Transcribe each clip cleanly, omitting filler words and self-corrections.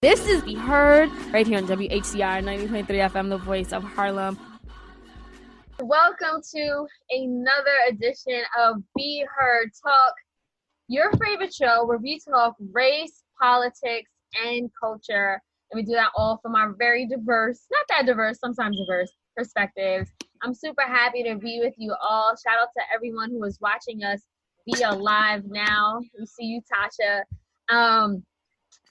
This is Be Heard right here on WHCR 90.3 FM, the voice of Harlem. Welcome to another edition of Be Heard Talk, your favorite show where we talk race, politics, and culture. And we do that all from our very diverse, not that diverse, sometimes diverse perspectives. I'm super happy to be with you all. Shout out to everyone who is watching us via live now. We see you, Tasha.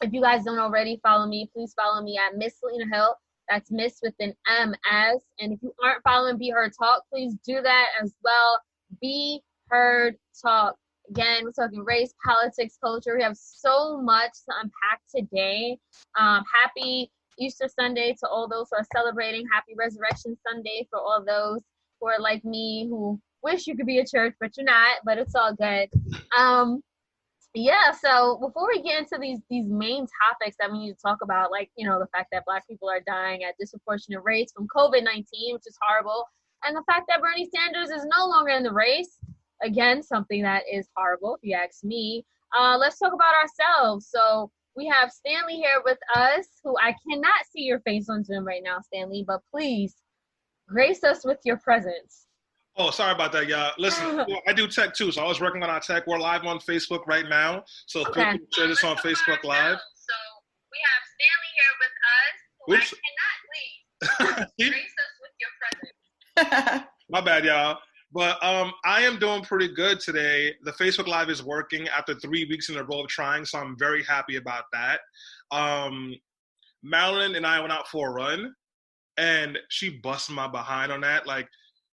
If you guys don't already follow me, please follow me at Miss Selena Hill. That's Miss with an M-S. And if you aren't following Be Heard Talk, please do that as well. Be Heard Talk. Again, we're talking race, politics, culture. We have so much to unpack today. Happy Easter Sunday to all those who are celebrating. Happy Resurrection Sunday for all those who are like me, who wish you could be at church, but you're not, but it's all good. Yeah, so before we get into these main topics that we need to talk about, like, you know, the fact that Black people are dying at disproportionate rates from COVID-19, which is horrible, and the fact that Bernie Sanders is no longer in the race, again, something that is horrible, if you ask me. Let's talk about ourselves. So we have Stanley here with us, who I cannot see your face on Zoom right now, Stanley, but please grace us with your presence. Oh, sorry about that, y'all. Listen, I do tech too, so I was working on our tech. We're live on Facebook right now, so feel free to share this on Facebook Live. So we have Stanley here with us, who Oops. I cannot leave. Grace us with your presence. My bad, y'all. But I am doing pretty good today. The Facebook Live is working after 3 weeks in a row of trying, so I'm very happy about that. Madeline and I went out for a run, and she busted my behind on that. Like,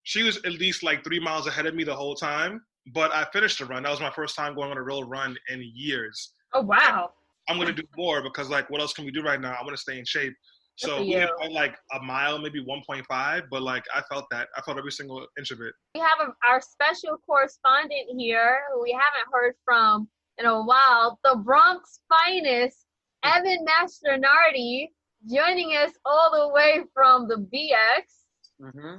she was at least like 3 miles ahead of me the whole time, but I finished the run. That was my first time going on a real run in years. Oh, wow. I'm going to do more because, like, what else can we do right now? I want to stay in shape. So we had like a mile, maybe 1.5, but like I felt that. I felt every single inch of it. We have our special correspondent here who we haven't heard from in a while, the Bronx finest, Evan Mastronardi, joining us all the way from the BX. Mm-hmm.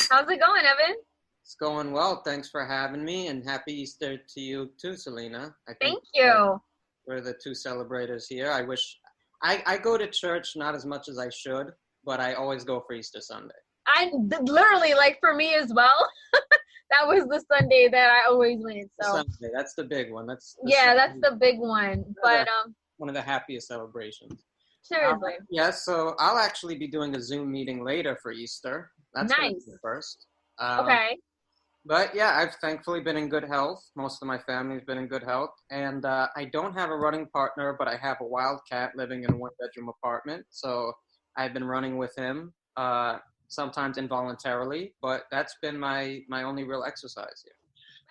How's it going, Evan? It's going well. Thanks for having me, and happy Easter to you too, Selena. Thank you. We're the two celebrators here. I go to church not as much as I should, but I always go for Easter Sunday. I literally, like, for me as well. That was the Sunday that I always went. So Sunday, that's the big one. That's the big one. But one of the happiest celebrations. Seriously. Yes, so I'll actually be doing a Zoom meeting later for Easter. That's nice. The first. Okay. But yeah, I've thankfully been in good health. Most of my family's been in good health. And I don't have a running partner, but I have a wild cat living in a one-bedroom apartment. So I've been running with him, sometimes involuntarily. But that's been my only real exercise here.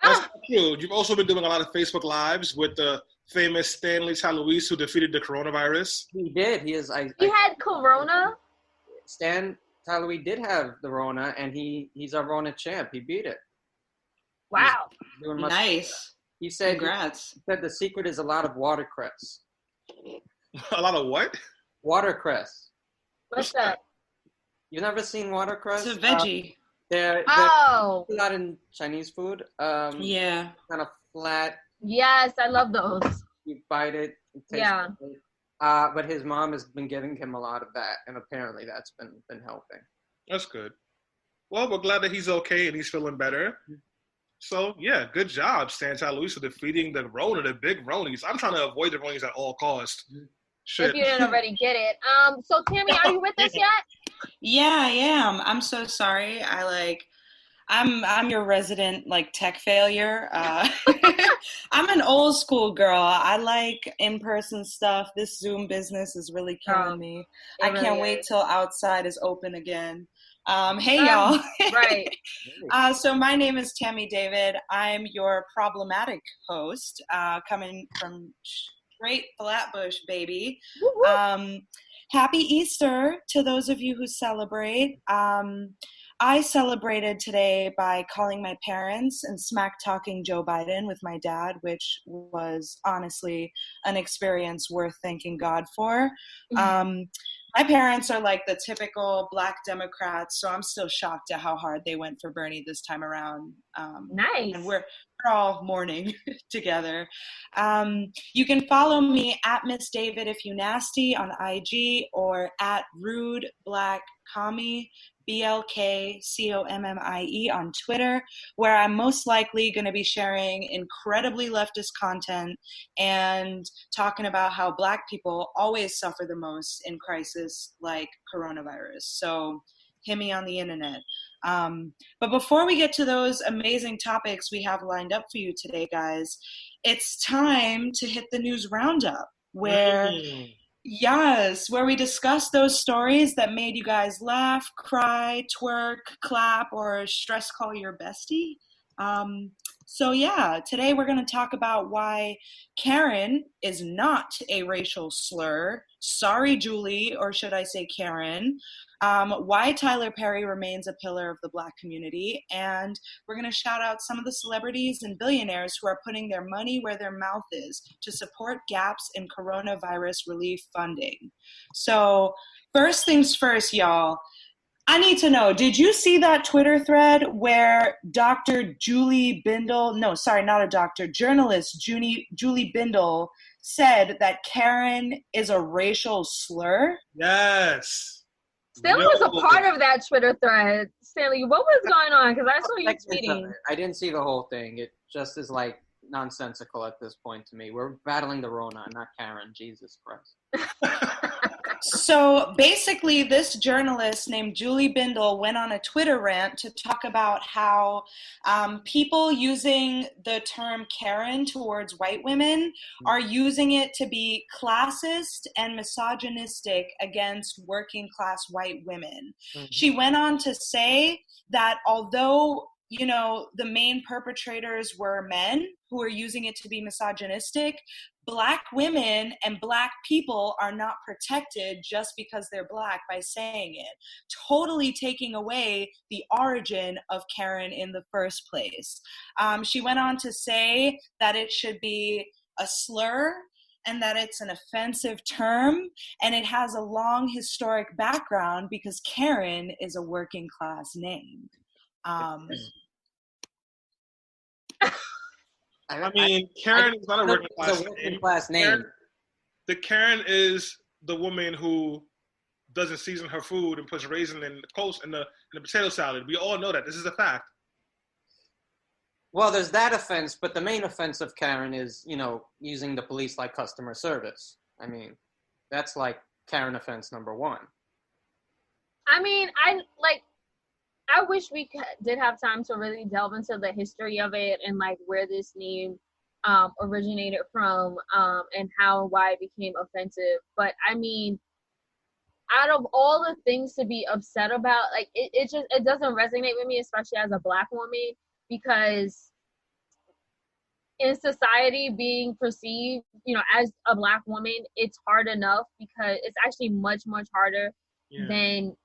That's not true. You've also been doing a lot of Facebook Lives with the famous Stanley Taluis, who defeated the coronavirus. He did. He had corona? Stan Talui did have the Rona, and he's our Rona champ. He beat it. Wow. Nice. He said, congrats. He said the secret is a lot of watercress. A lot of what? Watercress. What's that? You've never seen watercress? It's a veggie. They're a lot in Chinese food. Yeah. Kind of flat. Yes, I love those. You bite it. It tastes good. But his mom has been giving him a lot of that, and apparently that's been helping. That's good. Well, we're glad that he's okay and he's feeling better. So, yeah, good job, Santa Luisa, defeating the Rona, the big Ronies. I'm trying to avoid the Ronies at all costs. Shit. If you didn't already get it. So, Tammy, are you with us yet? Yeah, I am. I'm so sorry. I'm your resident, like, tech failure. I'm an old school girl. I like in-person stuff. This Zoom business is really killing me. I can't wait till outside is open again. Hey, y'all. Right. So my name is Tammy David. I'm your problematic host, coming from straight Flatbush, baby. Happy Easter to those of you who celebrate. I celebrated today by calling my parents and smack-talking Joe Biden with my dad, which was honestly an experience worth thanking God for. My parents are like the typical Black Democrats, so I'm still shocked at how hard they went for Bernie this time around. Nice. And we're all mourning together. You can follow me at Miss David if you nasty on IG, or at Rude Black Commie, BLKCOMMIE on Twitter, where I'm most likely going to be sharing incredibly leftist content and talking about how Black people always suffer the most in crisis like coronavirus. So hit me on the internet. But before we get to those amazing topics we have lined up for you today, guys, it's time to hit the news roundup where we discuss those stories that made you guys laugh, cry, twerk, clap, or stress call your bestie. Today we're going to talk about why Karen is not a racial slur. Sorry, Julie, or should I say Karen. Why Tyler Perry remains a pillar of the Black community, and we're going to shout out some of the celebrities and billionaires who are putting their money where their mouth is to support gaps in coronavirus relief funding. So first things first, y'all. I need to know, did you see that Twitter thread where journalist Julie Bindel said that Karen is a racial slur? Yes. Stanley was a part of that Twitter thread. Stanley, what was going on? Because I saw you tweeting. I didn't see the whole thing. It just is like nonsensical at this point to me. We're battling the Rona, not Karen. Jesus Christ. So basically, this journalist named Julie Bindel went on a Twitter rant to talk about how people using the term Karen towards white women are using it to be classist and misogynistic against working class white women. Mm-hmm. She went on to say that although the main perpetrators were men who were using it to be misogynistic, Black women and Black people are not protected just because they're Black by saying it, totally taking away the origin of Karen in the first place. She went on to say that it should be a slur and that it's an offensive term, and it has a long historic background because Karen is a working class name. I mean, Karen is not a working class name. Karen is the woman who doesn't season her food and puts raisin in the potato salad. We all know that. This is a fact. Well, there's that offense, but the main offense of Karen is, using the police like customer service. I mean, that's like Karen offense number one. I mean, I wish we did have time to really delve into the history of it and like where this name originated from and how and why it became offensive. But I mean, out of all the things to be upset about, like it doesn't resonate with me, especially as a Black woman, because in society being perceived, as a Black woman, it's hard enough because it's actually much, much harder than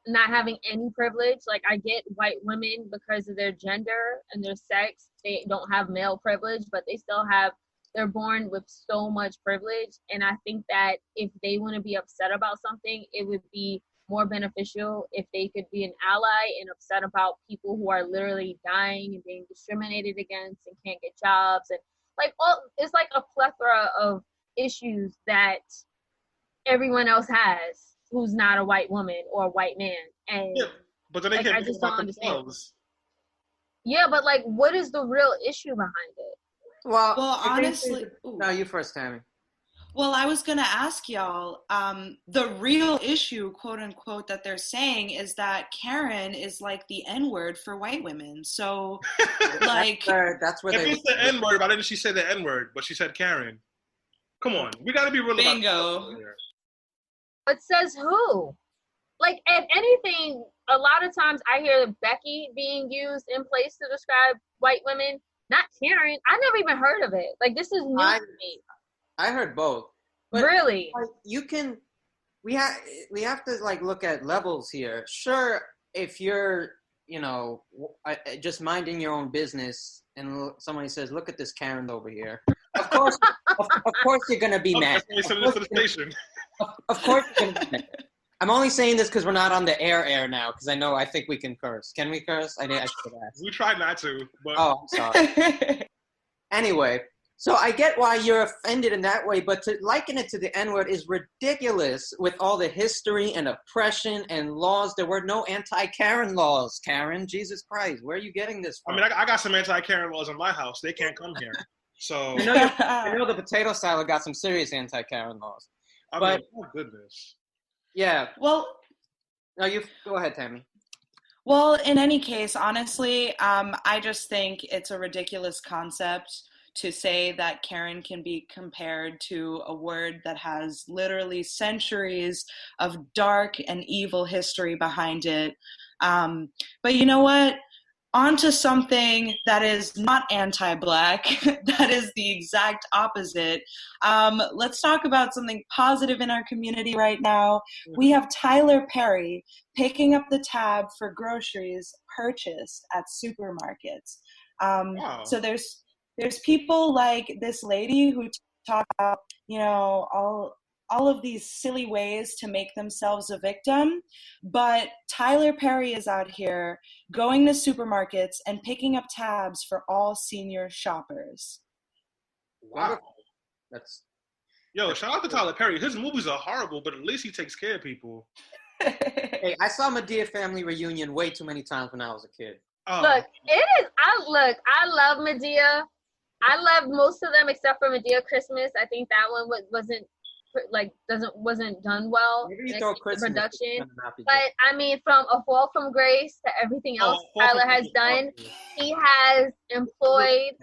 not having any privilege. Like, I get white women because of their gender and their sex, they don't have male privilege, but they're born with so much privilege. And I think that if they want to be upset about something, it would be more beneficial if they could be an ally and upset about people who are literally dying and being discriminated against and can't get jobs, and it's like a plethora of issues that everyone else has who's not a white woman or a white man. And but then they can't just don't understand. Themselves. Yeah, but what is the real issue behind it? Well, honestly, no, you first, Tammy. Well, I was going to ask y'all, the real issue, quote unquote, that they're saying is that Karen is like the N-word for white women. So, that's where it's the N-word. Why didn't she say the N-word, but she said Karen? Come on, we got to be real Bingo. about here. But says who? If anything, a lot of times I hear Becky being used in place to describe white women, not Karen. I never even heard of it. This is new to me. I heard both. But really? We have to look at levels here. Sure, if you're, just minding your own business and somebody says, "Look at this Karen over here." Of course, of course you're going to be mad. Of course you're going to be mad. I'm only saying this because we're not on the air now, because I think we can curse. Can we curse? I should have asked. We tried not to, but Oh, I'm sorry. Anyway, so I get why you're offended in that way, but to liken it to the N-word is ridiculous with all the history and oppression and laws. There were no anti-Karen laws, Karen. Jesus Christ, where are you getting this from? I mean, I got some anti-Karen laws in my house. They can't come here. So I know the potato salad got some serious anti-Karen laws. I But mean, oh goodness. yeah. Well, No, you go ahead, Tammy. Well, in any case, honestly, I just think it's a ridiculous concept to say that Karen can be compared to a word that has literally centuries of dark and evil history behind it. But you know what? Onto something that is not anti-Black, that is the exact opposite. Let's talk about something positive in our community right now. We have Tyler Perry picking up the tab for groceries purchased at supermarkets. Wow. So there's people like this lady who talk about, all of these silly ways to make themselves a victim. But Tyler Perry is out here going to supermarkets and picking up tabs for all senior shoppers. Wow. That's Shout out to Tyler Perry. His movies are horrible, but at least he takes care of people. Hey, I saw Madea Family Reunion way too many times when I was a kid. Oh. Look, I love Medea. I love most of them except for Medea Christmas. I think that one wasn't done well. Maybe you throw Christmas production. But I mean, from A Fall from Grace to everything else Tyler has done, he has employed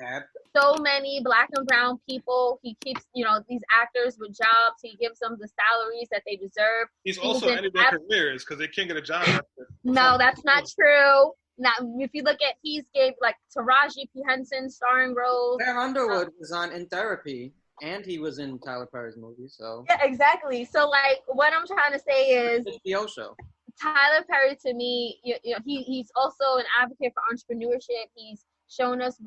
so many Black and brown people. He keeps, these actors with jobs. He gives them the salaries that they deserve. He's also ended their careers because they can't get a job. No, that's not true. Now, if you look at, he's gave like Taraji P. Henson starring roles. Claire Underwood was on In Therapy, and he was in Tyler Perry's movie. So yeah, exactly. So like, what I'm trying to say is, HBO show. Tyler Perry to me, he's also an advocate for entrepreneurship. He's shown us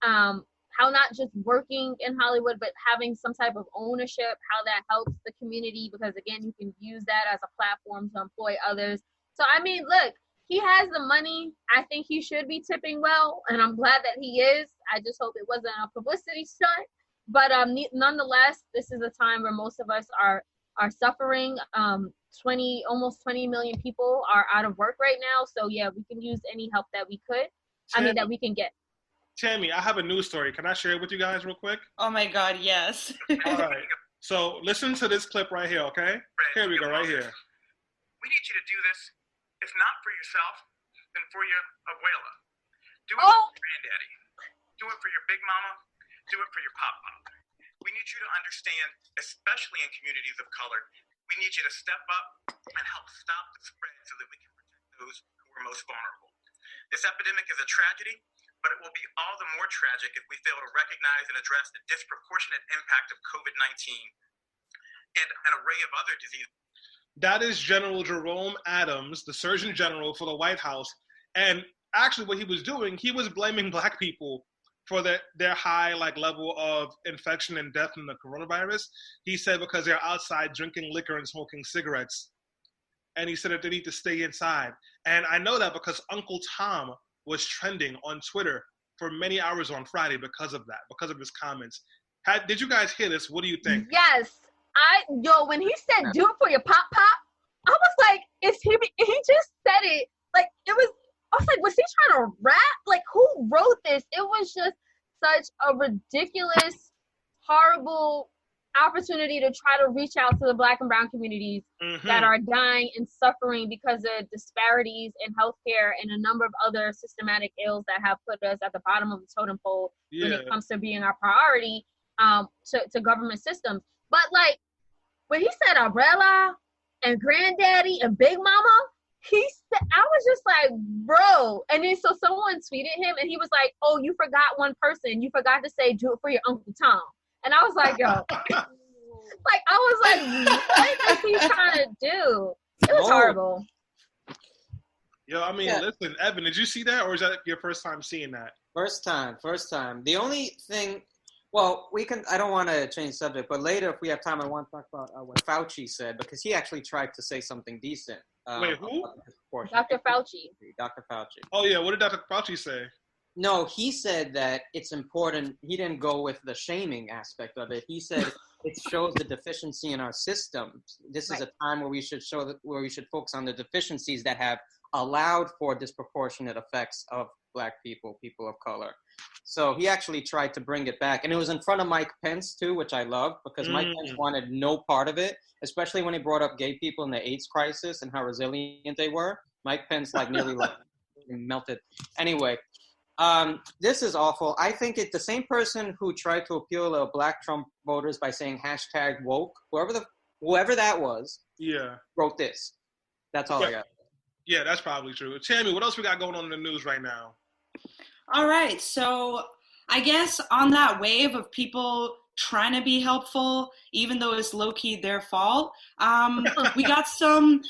how not just working in Hollywood, but having some type of ownership, how that helps the community. Because again, you can use that as a platform to employ others. So I mean, look. He has the money. I think he should be tipping well, and I'm glad that he is. I just hope it wasn't a publicity stunt. But nonetheless, this is a time where most of us are suffering. Almost 20 million people are out of work right now. So yeah, we can use any help that we could. That we can get. Tammy, I have a news story. Can I share it with you guys real quick? Oh my God, yes. All right. So listen to this clip right here, okay? Here we go, right here. We need you to do this. If not for yourself, then for your abuela. Do it for your granddaddy. Do it for your big mama. Do it for your pop pop. We need you to understand, especially in communities of color, we need you to step up and help stop the spread so that we can protect those who are most vulnerable. This epidemic is a tragedy, but it will be all the more tragic if we fail to recognize and address the disproportionate impact of COVID-19 and an array of other diseases. That is General Jerome Adams, the Surgeon General for the White House. And actually what he was doing, he was blaming Black people for their high level of infection and death in the coronavirus. He said because they're outside drinking liquor and smoking cigarettes. And he said that they need to stay inside. And I know that because Uncle Tom was trending on Twitter for many hours on Friday because of that, because of his comments. Did you guys hear this? What do you think? Yes. When he said do it for your pop pop, I was like, he just said it like it was. I was like, was he trying to rap? Like, who wrote this? It was just such a ridiculous, horrible opportunity to try to reach out to the Black and brown communities that are dying and suffering because of disparities in healthcare and a number of other systematic ills that have put us at the bottom of the totem pole when it comes to being our priority to government systems. But like when he said abuela and granddaddy and big mama, I was just like, bro. And then so someone tweeted him and he was like, oh, you forgot one person. You forgot to say do it for your Uncle Tom. And I was like, yo. What is he trying to do? It was horrible. Yo, I mean, listen, Evan, did you see that or is that your first time seeing that? First time. The only thing Well, we can. I don't want to change subject, but later, if we have time, I want to talk about what Fauci said because he actually tried to say something decent. Wait, who? Dr. Fauci. Dr. Fauci. Oh yeah, what did Dr. Fauci say? No, he said that it's important. He didn't go with the shaming aspect of it. He said it shows the deficiency in our systems. This is a time where we should where we should focus on the deficiencies that have allowed for disproportionate effects of Black people, people of color. So he actually tried to bring it back. And it was in front of Mike Pence, too, which I love, because Mike Pence wanted no part of it, especially when he brought up gay people in the AIDS crisis and how resilient they were. Mike Pence, nearly melted. Anyway, this is awful. I think the same person who tried to appeal to Black Trump voters by saying #woke, whoever that was, wrote this. That's all I got. Yeah, that's probably true. Tammy, what else we got going on in the news right now? All right, so I guess on that wave of people trying to be helpful, even though it's low-key their fault, we got some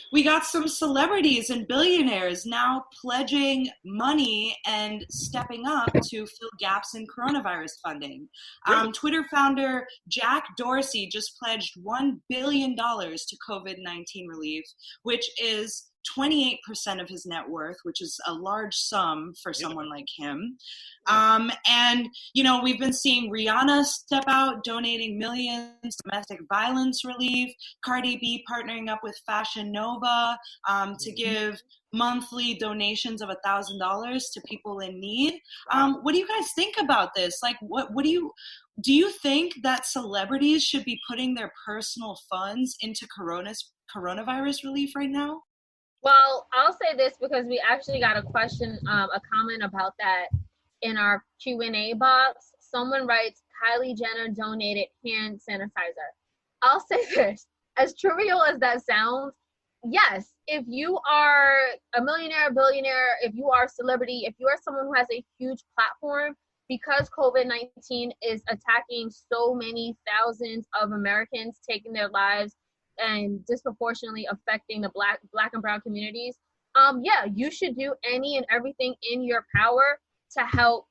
celebrities and billionaires now pledging money and stepping up to fill gaps in coronavirus funding. Twitter founder Jack Dorsey just pledged $1 billion to COVID-19 relief, which is 28% of his net worth, which is a large sum for someone like him. And, we've been seeing Rihanna step out, donating millions to domestic violence relief, Cardi B partnering up with Fashion Nova to give monthly donations of $1,000 to people in need. What do you guys think about this? What do you think that celebrities should be putting their personal funds into coronavirus relief right now? Well, I'll say this because we actually got a question, a comment about that in our Q&A box. Someone writes, Kylie Jenner donated hand sanitizer. I'll say this, as trivial as that sounds, yes, if you are a millionaire, billionaire, if you are a celebrity, if you are someone who has a huge platform, because COVID-19 is attacking so many thousands of Americans, taking their lives and disproportionately affecting the black and brown communities, you should do any and everything in your power to help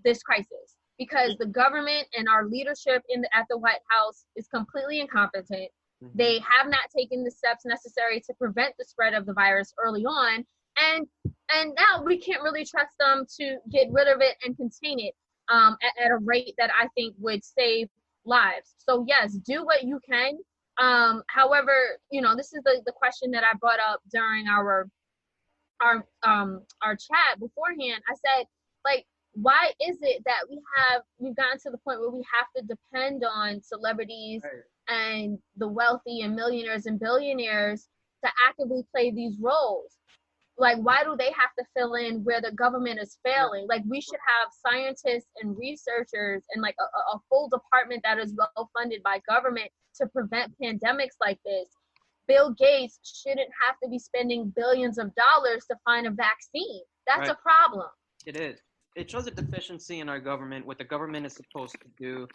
this crisis, because the government and our leadership at the White House is completely incompetent. They have not taken the steps necessary to prevent the spread of the virus early on, and now we can't really trust them to get rid of it and contain it at a rate that I think would save lives. So yes, do what you can. However, this is the question that I brought up during our chat beforehand. I said, why is it that we've gotten to the point where we have to depend on celebrities and the wealthy and millionaires and billionaires to actively play these roles? Why do they have to fill in where the government is failing? We should have scientists and researchers and a full department that is well funded by government to prevent pandemics like this. Bill Gates shouldn't have to be spending billions of dollars to find a vaccine. That's a problem. It is. It shows a deficiency in our government, what the government is supposed to do.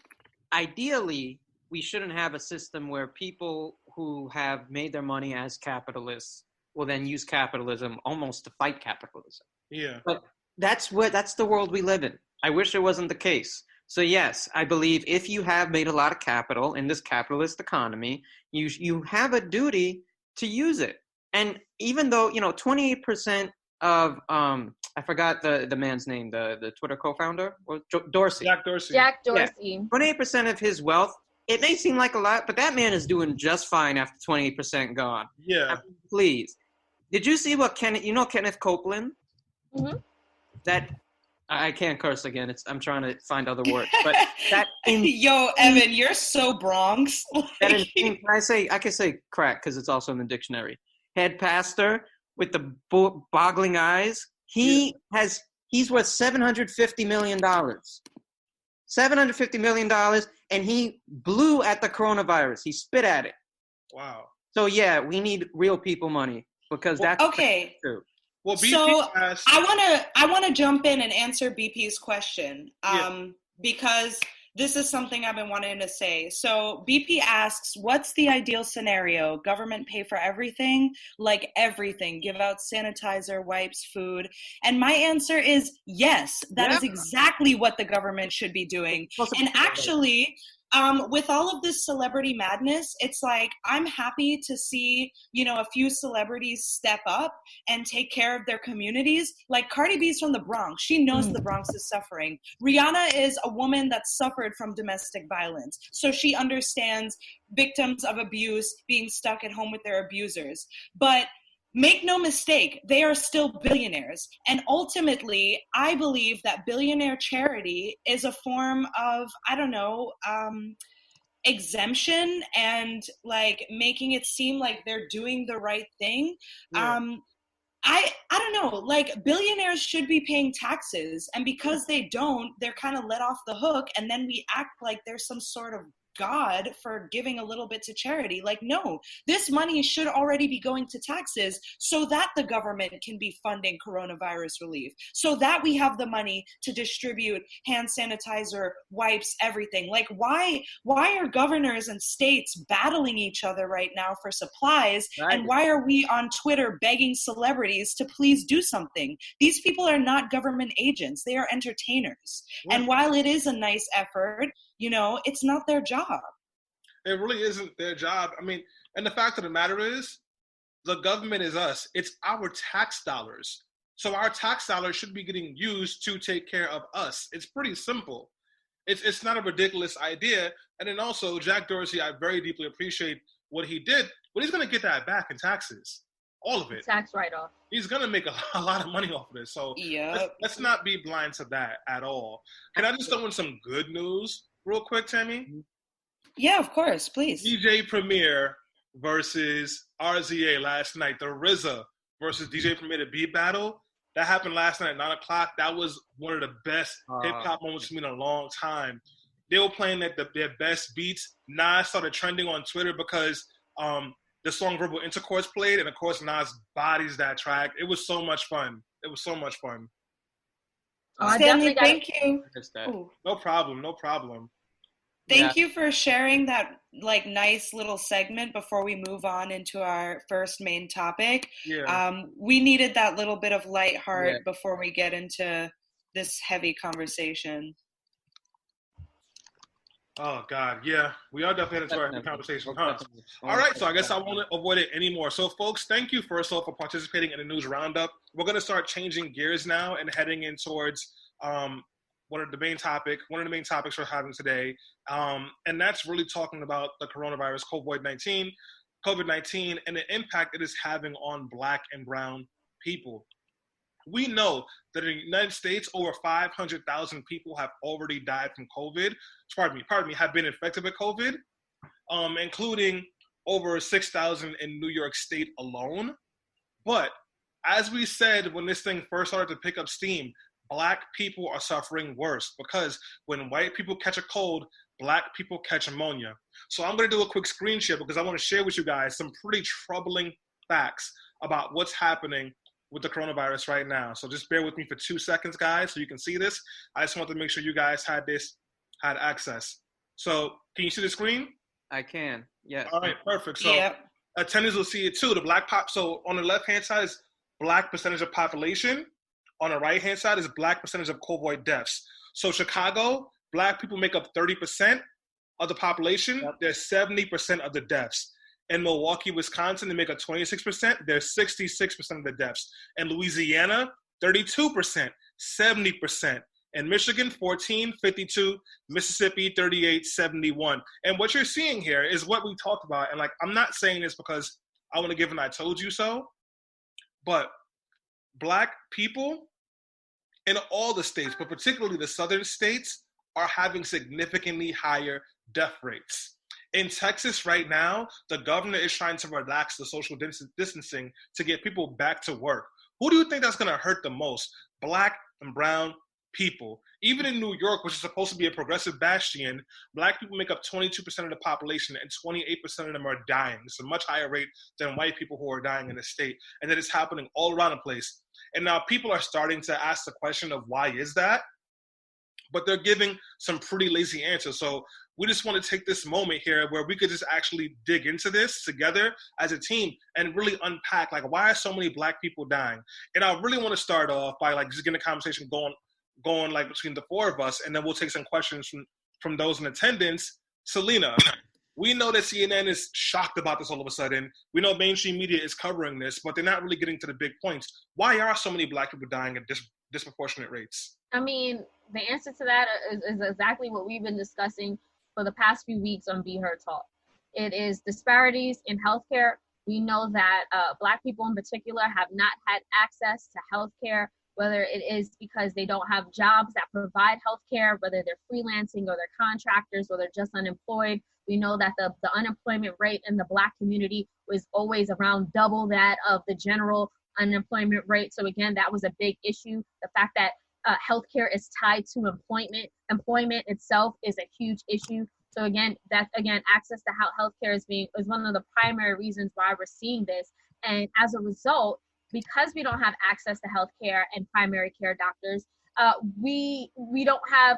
Ideally, we shouldn't have a system where people who have made their money as capitalists will then use capitalism almost to fight capitalism. Yeah. But that's the world we live in. I wish it wasn't the case. So yes, I believe if you have made a lot of capital in this capitalist economy, you have a duty to use it. And even though, 28% of, I forgot the man's name, the Twitter co-founder, Dorsey. Jack Dorsey. Jack Dorsey. 28% of his wealth, it may seem like a lot, but that man is doing just fine after 28% gone. Yeah. Please. Did you see what Kenneth Copeland? Mm-hmm. That, I can't curse again. I'm trying to find other words. But that Yo, Evan, you're so Bronx. I can say crack because it's also in the dictionary. Head pastor with the boggling eyes. He's worth $750 million. $750 million, and he blew at the coronavirus. He spit at it. Wow. So yeah, we need real people money because that's okay. True. Well, BP so has... I want to jump in and answer BP's question because This is something I've been wanting to say. So BP asks, what's the ideal scenario? Government pay for everything? Like everything. Give out sanitizer, wipes, food. And my answer is yes. That is exactly what the government should be doing. And actually, with all of this celebrity madness, it's like I'm happy to see, a few celebrities step up and take care of their communities. Like Cardi B's from the Bronx. She knows the Bronx is suffering. Rihanna is a woman that suffered from domestic violence. So she understands victims of abuse being stuck at home with their abusers. But make no mistake, they are still billionaires. And ultimately, I believe that billionaire charity is a form of, exemption and like making it seem like they're doing the right thing. Yeah. I don't know, like billionaires should be paying taxes, and because they don't, they're kind of let off the hook, and then we act like there's some sort of God for giving a little bit to charity. Like, no, this money should already be going to taxes so that the government can be funding coronavirus relief, so that we have the money to distribute hand sanitizer, wipes, everything. Like, why are governors and states battling each other right now for supplies? Right. And why are we on Twitter begging celebrities to please do something? These people are not government agents. They are entertainers. Yeah. And while it is a nice effort, it's not their job. It really isn't their job. I mean, and the fact of the matter is, the government is us. It's our tax dollars. So our tax dollars should be getting used to take care of us. It's pretty simple. It's not a ridiculous idea. And then also, Jack Dorsey, I very deeply appreciate what he did, but he's going to get that back in taxes. All of it. Tax write-off. He's going to make a lot of money off of this. So let's not be blind to that at all. Can I just throw in some good news real quick, Tammy? Yeah, of course, please. DJ Premier versus RZA last night. The RZA versus DJ Premier, the beat battle. That happened last night at 9 o'clock. That was one of the best hip-hop moments for me in a long time. They were playing their best beats. Nas started trending on Twitter because the song Verbal Intercourse played, and of course Nas bodies that track. It was so much fun. Stanley, thank you. No problem. Thank you for sharing that like nice little segment before we move on into our first main topic. Yeah. We needed that little bit of light heart before we get into this heavy conversation. Oh God, yeah. We are definitely into our conversation, huh? All right, so I guess I won't avoid it anymore. So folks, thank you first off for participating in the news roundup. We're gonna start changing gears now and heading in towards one of the main topics we're having today. And that's really talking about the coronavirus, COVID-19, and the impact it is having on Black and brown people. We know that in the United States, over 500,000 people have already died from COVID. Have been infected with COVID, including over 6,000 in New York State alone. But as we said when this thing first started to pick up steam, Black people are suffering worse because when white people catch a cold, Black people catch pneumonia. So I'm going to do a quick screen share because I want to share with you guys some pretty troubling facts about what's happening with the coronavirus right now. So just bear with me for 2 seconds, guys, so you can see this. I just want to make sure you guys had access. So can you see the screen? I can, yes. All right, perfect. So attendees will see it too. So on the left-hand side is Black percentage of population. On the right-hand side is Black percentage of COVID deaths. So Chicago, Black people make up 30% of the population. Yep. They're 70% of the deaths. In Milwaukee, Wisconsin, they make up 26%. They're 66% of the deaths. In Louisiana, 32%, 70%. In Michigan, 14, 52. Mississippi, 38, 71. And what you're seeing here is what we talked about. And I'm not saying this because I want to give an I told you so, but Black people in all the states, but particularly the southern states, are having significantly higher death rates. In Texas right now, the governor is trying to relax the social distancing to get people back to work. Who do you think that's going to hurt the most? Black and brown people. Even in New York, which is supposed to be a progressive bastion, Black people make up 22% of the population and 28% of them are dying. It's a much higher rate than white people who are dying in the state. And that is happening all around the place. And now people are starting to ask the question of why is that? but they're giving some pretty lazy answers. So we just want to take this moment here where we could just actually dig into this together as a team and really unpack, like, why are so many Black people dying? And I really want to start off by, like, just getting the conversation going like between the four of us, and then we'll take some questions from those in attendance. Selena, we know that CNN is shocked about this all of a sudden. We know mainstream media is covering this, but they're not really getting to the big points. Why are so many Black people dying at disproportionate rates? I mean, the answer to that is exactly what we've been discussing for the past few weeks on Be Heard Talk. It is disparities in healthcare. We know that Black people in particular have not had access to healthcare, whether it is because they don't have jobs that provide healthcare, whether they're freelancing or they're contractors or they're just unemployed. We know that the unemployment rate in the Black community was always around double that of the general unemployment rate. So again, that was a big issue. The fact that healthcare is tied to employment itself is a huge issue. So again, access to healthcare is one of the primary reasons why we're seeing this. And as a result, because we don't have access to healthcare and primary care doctors, we don't have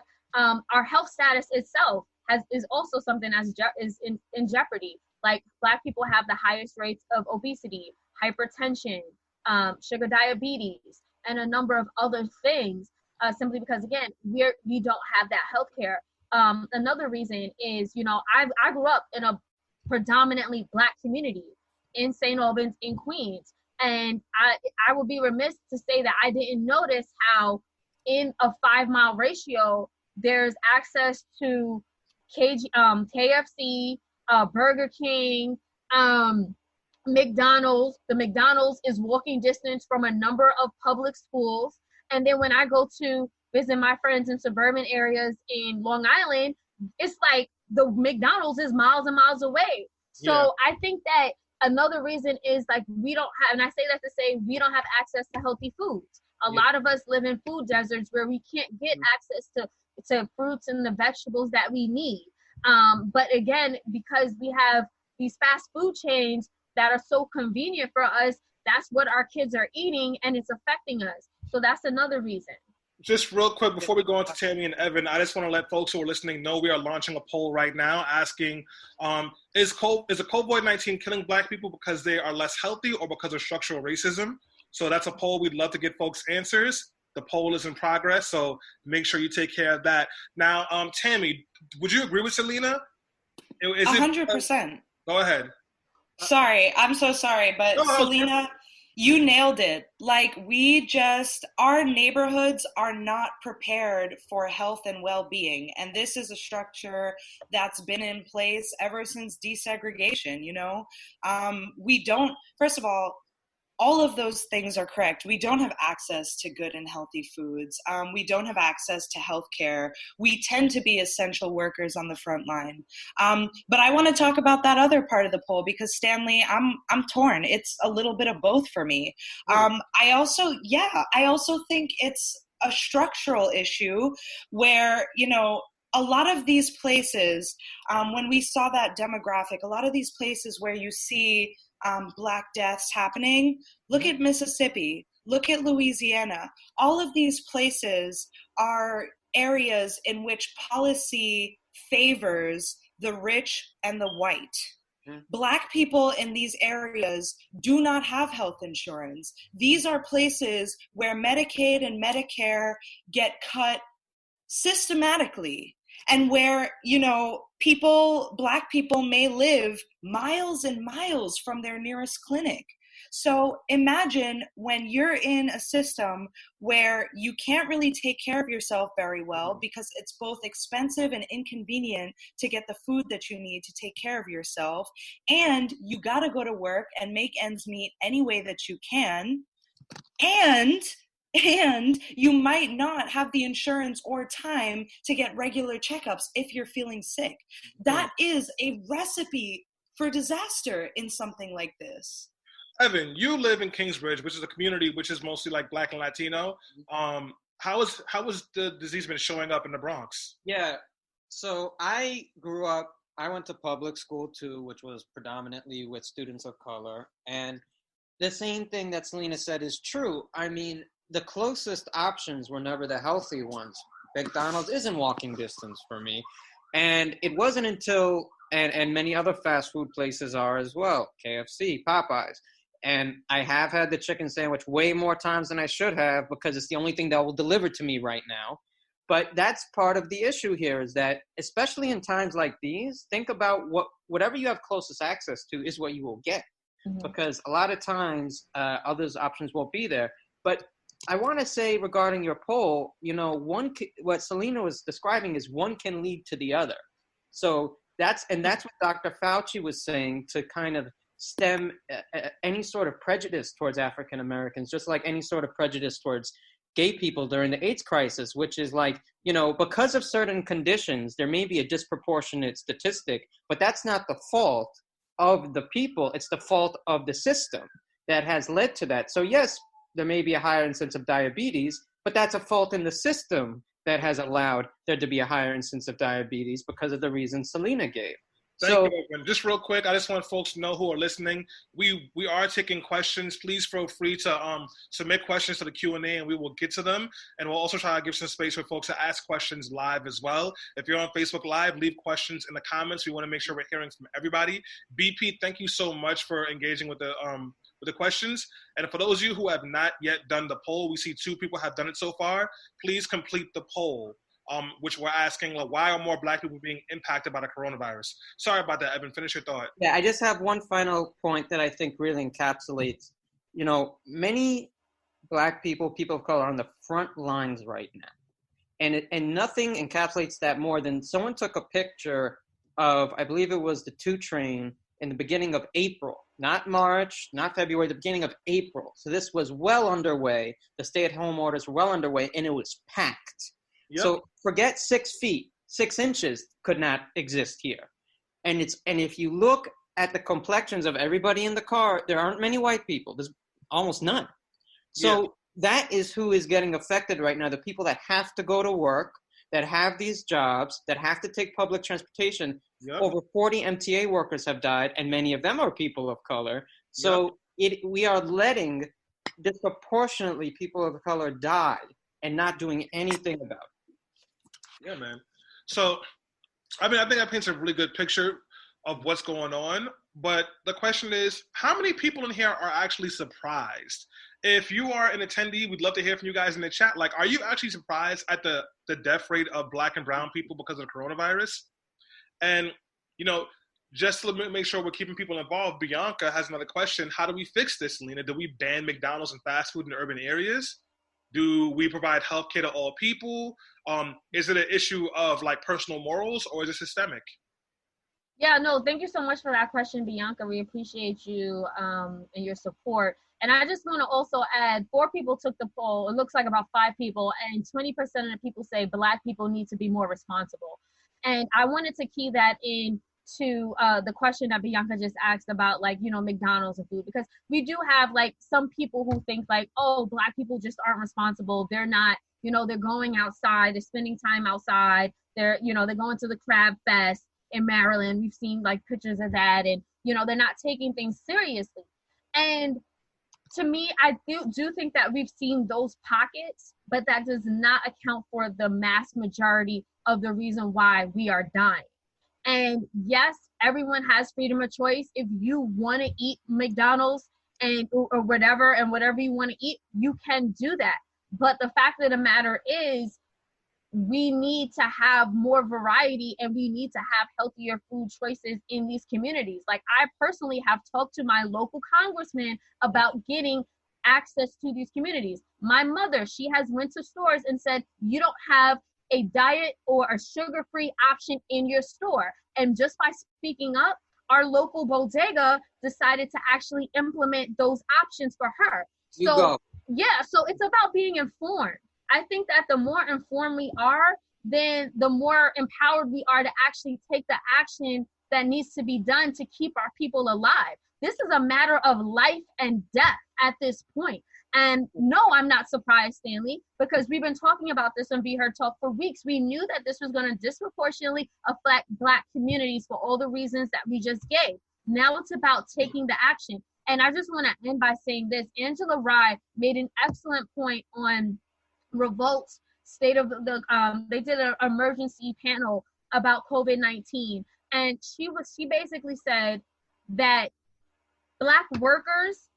our health status itself is also something is in jeopardy. Like, Black people have the highest rates of obesity, hypertension, sugar diabetes, and a number of other things, simply because, again, we don't have that healthcare. Another reason is, I grew up in a predominantly Black community in St. Albans, in Queens, and I would be remiss to say that I didn't notice how in a 5-mile ratio there's access to KFC, Burger King, McDonald's. The McDonald's is walking distance from a number of public schools. And then when I go to visit my friends in suburban areas in Long Island, it's like the McDonald's is miles and miles away. So yeah. I think that another reason is, like, we don't have, and I say that to say we don't have access to healthy foods. A lot of us live in food deserts where we can't get access to fruits and the vegetables that we need. But again, because we have these fast food chains that are so convenient for us, that's what our kids are eating, and it's affecting us. So that's another reason. Just real quick, before we go on to Tammy and Evan, I just want to let folks who are listening know we are launching a poll right now asking, is the COVID-19 killing Black people because they are less healthy or because of structural racism? So that's a poll. We'd love to get folks' answers. The poll is in progress, so make sure you take care of that. Now, Tammy, would you agree with Selena? 100%. Go ahead. Sorry, I'm so sorry, but no, Selena, you nailed it. Like, our neighborhoods are not prepared for health and well-being. And this is a structure that's been in place ever since desegregation, we don't, first of all of those things are correct. We don't have access to good and healthy foods. We don't have access to healthcare. We tend to be essential workers on the front line. But I want to talk about that other part of the poll because, Stanley, I'm torn. It's a little bit of both for me. I also think it's a structural issue where, a lot of these places, when we saw that demographic, a lot of these places where you see Black deaths happening, look at Mississippi, look at Louisiana. All of these places are areas in which policy favors the rich and the white. Black people in these areas do not have health insurance. These are places where Medicaid and Medicare get cut systematically, and where, Black people may live miles and miles from their nearest clinic. So imagine when you're in a system where you can't really take care of yourself very well because it's both expensive and inconvenient to get the food that you need to take care of yourself, and you got to go to work and make ends meet any way that you can, and you might not have the insurance or time to get regular checkups if you're feeling sick. That is a recipe for disaster in something like this. Evan, you live in Kingsbridge, which is a community which is mostly like Black and Latino. How has the disease been showing up in the Bronx? Yeah, so I went to public school too, which was predominantly with students of color. And the same thing that Selena said is true. I mean, the closest options were never the healthy ones. McDonald's isn't walking distance for me. And it wasn't until, and many other fast food places are as well, KFC, Popeyes. And I have had the chicken sandwich way more times than I should have because it's the only thing that will deliver to me right now. But that's part of the issue here is that, especially in times like these, think about whatever you have closest access to is what you will get. Mm-hmm. Because a lot of times others options won't be there. But I want to say regarding your poll, what Selena was describing is one can lead to the other. So that's what Dr. Fauci was saying to kind of stem any sort of prejudice towards African Americans, just like any sort of prejudice towards gay people during the AIDS crisis, which is like, because of certain conditions, there may be a disproportionate statistic, but that's not the fault of the people. It's the fault of the system that has led to that. So yes, there may be a higher incidence of diabetes, but that's a fault in the system that has allowed there to be a higher incidence of diabetes because of the reasons Selena gave. Thank you, Edwin. Just real quick, I just want folks to know who are listening. We are taking questions. Please feel free to submit questions to the Q&A, and we will get to them. And we'll also try to give some space for folks to ask questions live as well. If you're on Facebook Live, leave questions in the comments. We want to make sure we're hearing from everybody. BP, thank you so much for engaging with the questions. And for those of you who have not yet done the poll, we see 2 people have done it so far. Please complete the poll. Which we're asking, why are more Black people being impacted by the coronavirus? Sorry about that, Evan. Finish your thought. Yeah, I just have one final point that I think really encapsulates, many Black people of color are on the front lines right now. And nothing encapsulates that more than someone took a picture of, I believe it was the 2 train in the beginning of April, not March, not February, the beginning of April. So this was well underway. The stay-at-home orders were well underway, and it was packed. Yep. So forget 6 feet, 6 inches could not exist here. And if you look at the complexions of everybody in the car, there aren't many white people. There's almost none. So that is who is getting affected right now. The people that have to go to work, that have these jobs, that have to take public transportation. Yep. Over 40 MTA workers have died, and many of them are people of color. So we are letting disproportionately people of color die and not doing anything about it. Yeah, man. So, I think that paints a really good picture of what's going on. But the question is, how many people in here are actually surprised? If you are an attendee, we'd love to hear from you guys in the chat. Are you actually surprised at the death rate of Black and brown people because of the coronavirus? And, just to make sure we're keeping people involved, Bianca has another question. How do we fix this, Selena? Do we ban McDonald's and fast food in urban areas? Do we provide healthcare to all people? Is it an issue of personal morals, or is it systemic? Yeah, no, thank you so much for that question, Bianca. We appreciate you and your support. And I just want to also add, 4 people took the poll. It looks like about 5 people, and 20% of the people say Black people need to be more responsible. And I wanted to key that in to the question that Bianca just asked about McDonald's and food, because we do have some people who think oh, Black people just aren't responsible. They're not, they're going outside, they're spending time outside, they're going to the Crab Fest in Maryland. We've seen pictures of that, and they're not taking things seriously. And to me, I do think that we've seen those pockets, but that does not account for the mass majority of the reason why we are dying. And yes, everyone has freedom of choice. If you want to eat McDonald's or whatever you want to eat, you can do that. But the fact of the matter is, we need to have more variety, and we need to have healthier food choices in these communities. I personally have talked to my local congressman about getting access to these communities. My mother, she has went to stores and said, you don't have a diet or a sugar-free option in your store. And just by speaking up, our local bodega decided to actually implement those options for her. So it's about being informed. I think that the more informed we are, then the more empowered we are to actually take the action that needs to be done to keep our people alive. This is a matter of life and death at this point. And no, I'm not surprised, Stanley, because we've been talking about this on Be Heard Talk for weeks. We knew that this was going to disproportionately affect Black communities for all the reasons that we just gave. Now it's about taking the action. And I just want to end by saying this. Angela Rye made an excellent point on revolts state of they did an emergency panel about COVID-19, and she basically said that Black workers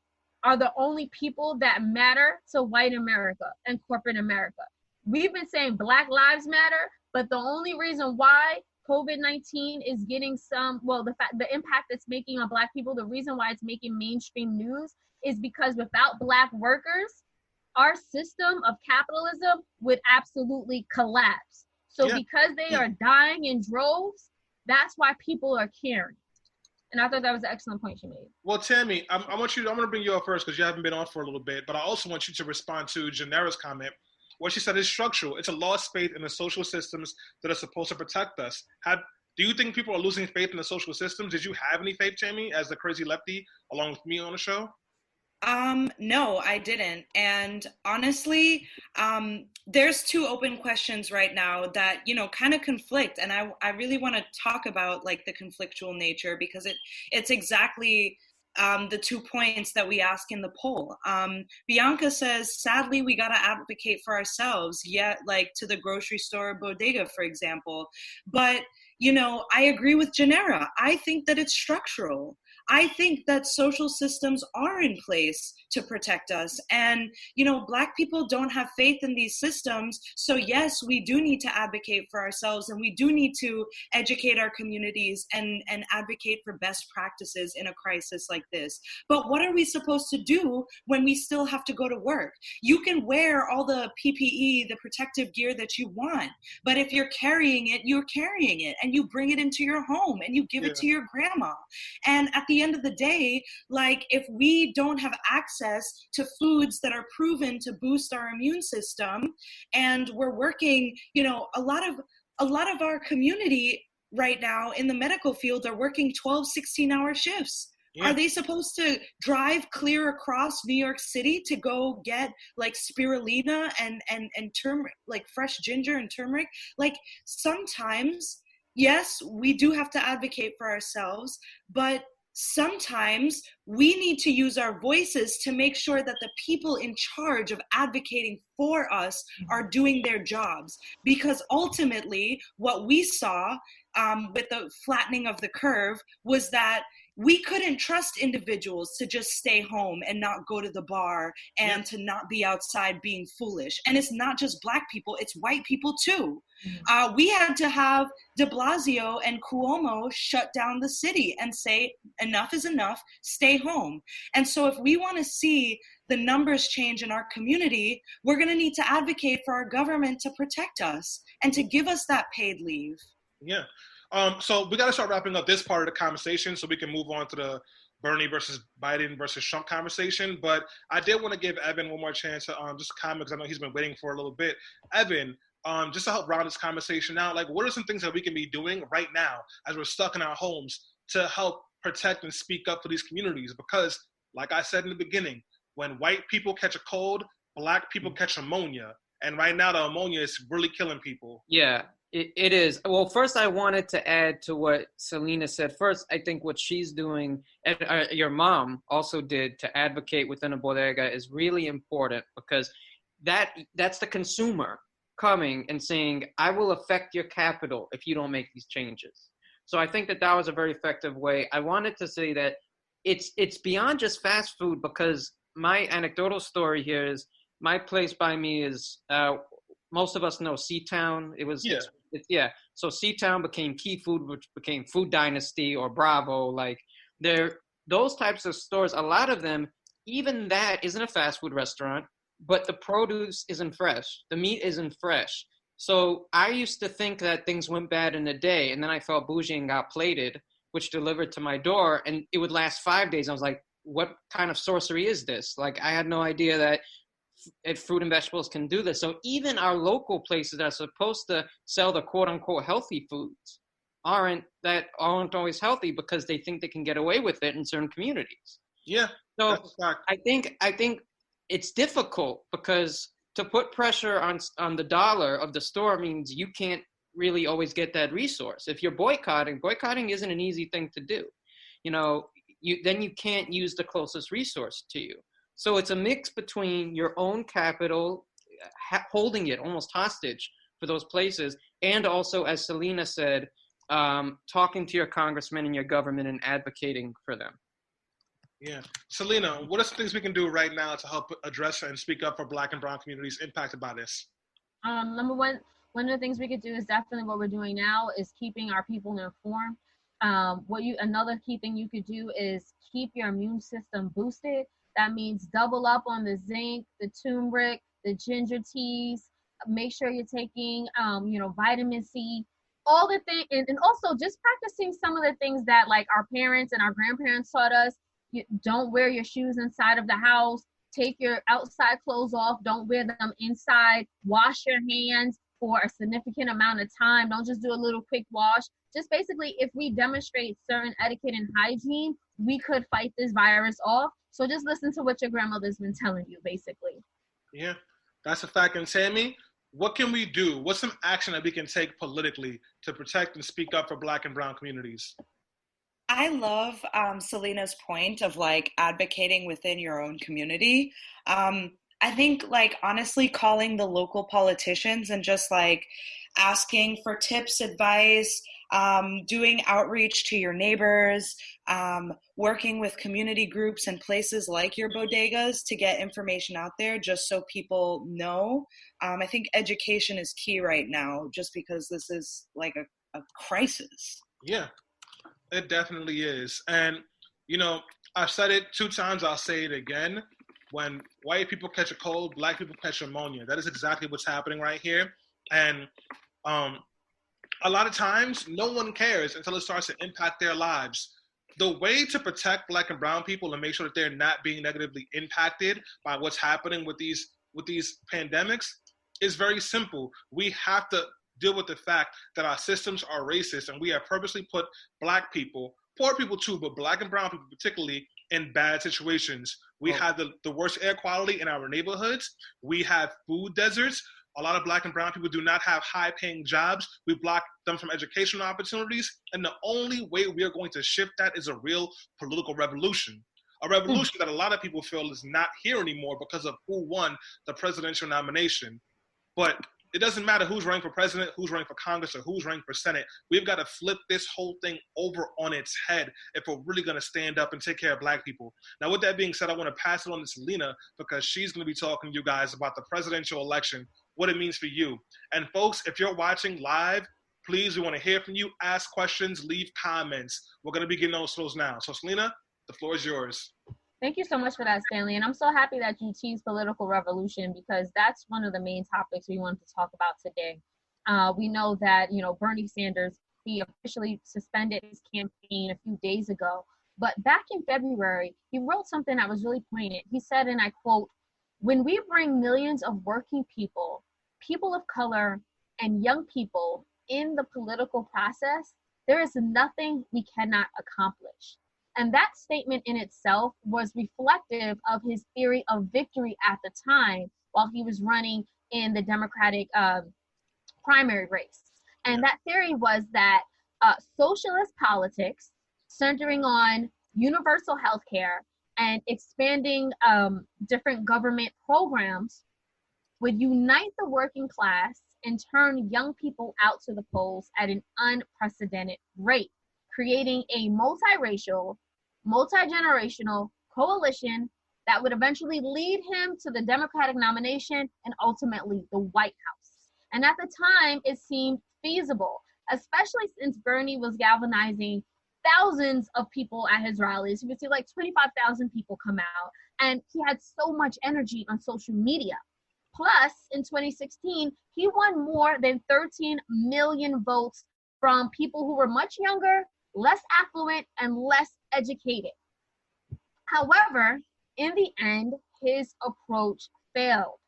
are the only people that matter to white America and corporate America. We've been saying Black Lives Matter, but the only reason why COVID-19 is getting the impact it's making on Black people, the reason why it's making mainstream news is because without Black workers, our system of capitalism would absolutely collapse. So because they are dying in droves, that's why people are caring. And I thought that was an excellent point she made. Well, Tammy, I'm going to bring you up first because you haven't been on for a little bit, but I also want you to respond to Janera's comment. What she said is structural. It's a lost faith in the social systems that are supposed to protect us. Do you think people are losing faith in the social systems? Did you have any faith, Tammy, as the crazy lefty, along with me on the show? No, I didn't. And honestly, there's two open questions right now that, kind of conflict. And I really want to talk about like the conflictual nature because it's exactly the 2 points that we ask in the poll. Bianca says, sadly, we got to advocate for ourselves, yet like to the grocery store bodega, for example. But, I agree with Janera. I think that it's structural. I think that social systems are in place to protect us. And, Black people don't have faith in these systems. So yes, we do need to advocate for ourselves and we do need to educate our communities and advocate for best practices in a crisis like this. But what are we supposed to do when we still have to go to work? You can wear all the PPE, the protective gear that you want, but if you're carrying it, you're carrying it and you bring it into your home and you give it to your grandma. And at the end of the day, like if we don't have access to foods that are proven to boost our immune system, and we're working, a lot of our community right now in the medical field are working 12, 16-hour shifts. Are they supposed to drive clear across New York City to go get like spirulina and turmeric, like fresh ginger and turmeric? Like sometimes, yes, we do have to advocate for ourselves, but sometimes we need to use our voices to make sure that the people in charge of advocating for us are doing their jobs. Because ultimately, what we saw with the flattening of the curve was that we couldn't trust individuals to just stay home and not go to the bar and to not be outside being foolish. And it's not just Black people, it's white people too. We had to have de Blasio and Cuomo shut down the city and say, enough is enough, stay home. And so if we want to see the numbers change in our community, we're going to need to advocate for our government to protect us and to give us that paid leave. Yeah. So we got to start wrapping up this part of the conversation so we can move on to the Bernie versus Biden versus Trump conversation. But I did want to give Evan one more chance to just comment because I know he's been waiting for a little bit. Evan, just to help round this conversation out, like what are some things that we can be doing right now as we're stuck in our homes to help protect and speak up for these communities? Because like I said in the beginning, when white people catch a cold, Black people catch pneumonia. And right now the pneumonia is really killing people. Yeah. It is. Well, first, I wanted to add to what Selena said. First, I think what she's doing, and your mom also did, to advocate within a bodega is really important because that's the consumer coming and saying, I will affect your capital if you don't make these changes. So I think that was a very effective way. I wanted to say that it's beyond just fast food because my anecdotal story here is my place by me is most of us know C-Town. So C-Town became Key Food, which became Food Dynasty or Bravo. Like those types of stores, a lot of them, even that isn't a fast food restaurant, but the produce isn't fresh. The meat isn't fresh. So I used to think that things went bad in a day, and then I felt bougie and got plated, which delivered to my door, and it would last 5 days. I was like, what kind of sorcery is this? Like, I had no idea that fruit and vegetables can do this. So even our local places that are supposed to sell the quote unquote healthy foods aren't always healthy because they think they can get away with it in certain communities. Yeah. So I think it's difficult because to put pressure on the dollar of the store means you can't really always get that resource. If you're boycotting isn't an easy thing to do. Then you can't use the closest resource to you. So it's a mix between your own capital, holding it almost hostage for those places. And also, as Selena said, talking to your congressmen and your government and advocating for them. Yeah. Selena, what are some things we can do right now to help address and speak up for Black and brown communities impacted by this? Number one of the things we could do is definitely what we're doing now is keeping our people informed. Another key thing you could do is keep your immune system boosted. That means double up on the zinc, the turmeric, the ginger teas. Make sure you're taking, vitamin C, all the things, and also just practicing some of the things that like our parents and our grandparents taught us. You don't wear your shoes inside of the house. Take your outside clothes off. Don't wear them inside. Wash your hands for a significant amount of time. Don't just do a little quick wash. Just basically, if we demonstrate certain etiquette and hygiene, we could fight this virus off. So just listen to what your grandmother's been telling you, basically. Yeah, that's a fact. And Tammy, what can we do? What's some action that we can take politically to protect and speak up for Black and brown communities? I love Selena's point of like advocating within your own community. I think like honestly calling the local politicians and just like asking for tips, advice, doing outreach to your neighbors, working with community groups and places like your bodegas to get information out there just so people know. I think education is key right now just because this is like a crisis. Yeah. It definitely is. And, I've said it 2 times, I'll say it again. When white people catch a cold, Black people catch pneumonia. That is exactly what's happening right here. And a lot of times, no one cares until it starts to impact their lives. The way to protect Black and brown people and make sure that they're not being negatively impacted by what's happening with these pandemics is very simple. We have to deal with the fact that our systems are racist and we have purposely put Black people, poor people too, but Black and brown people particularly, in bad situations. We have the worst air quality in our neighborhoods. We have food deserts. A lot of Black and brown people do not have high-paying jobs. We block them from educational opportunities. And the only way we are going to shift that is a real political revolution. A revolution that a lot of people feel is not here anymore because of who won the presidential nomination. But it doesn't matter who's running for president, who's running for Congress, or who's running for Senate. We've got to flip this whole thing over on its head if we're really going to stand up and take care of Black people. Now, with that being said, I want to pass it on to Selena because she's going to be talking to you guys about the presidential election, what it means for you. And folks, if you're watching live, please, we want to hear from you. Ask questions, leave comments. We're going to be getting those now. So, Selena, the floor is yours. Thank you so much for that, Stanley. And I'm so happy that you teased political revolution because that's one of the main topics we wanted to talk about today. We know that, Bernie Sanders, he officially suspended his campaign a few days ago. But back in February, he wrote something that was really poignant. He said, and I quote, "When we bring millions of working people, people of color, and young people in the political process, there is nothing we cannot accomplish." And that statement in itself was reflective of his theory of victory at the time while he was running in the Democratic primary race. And that theory was that socialist politics centering on universal health care and expanding different government programs would unite the working class and turn young people out to the polls at an unprecedented rate, creating a multiracial, multi-generational coalition that would eventually lead him to the Democratic nomination and ultimately the White House. And at the time, it seemed feasible, especially since Bernie was galvanizing thousands of people at his rallies. You would see like 25,000 people come out, and he had so much energy on social media. Plus, in 2016, he won more than 13 million votes from people who were much younger, less affluent, and less educated. However, in the end, his approach failed.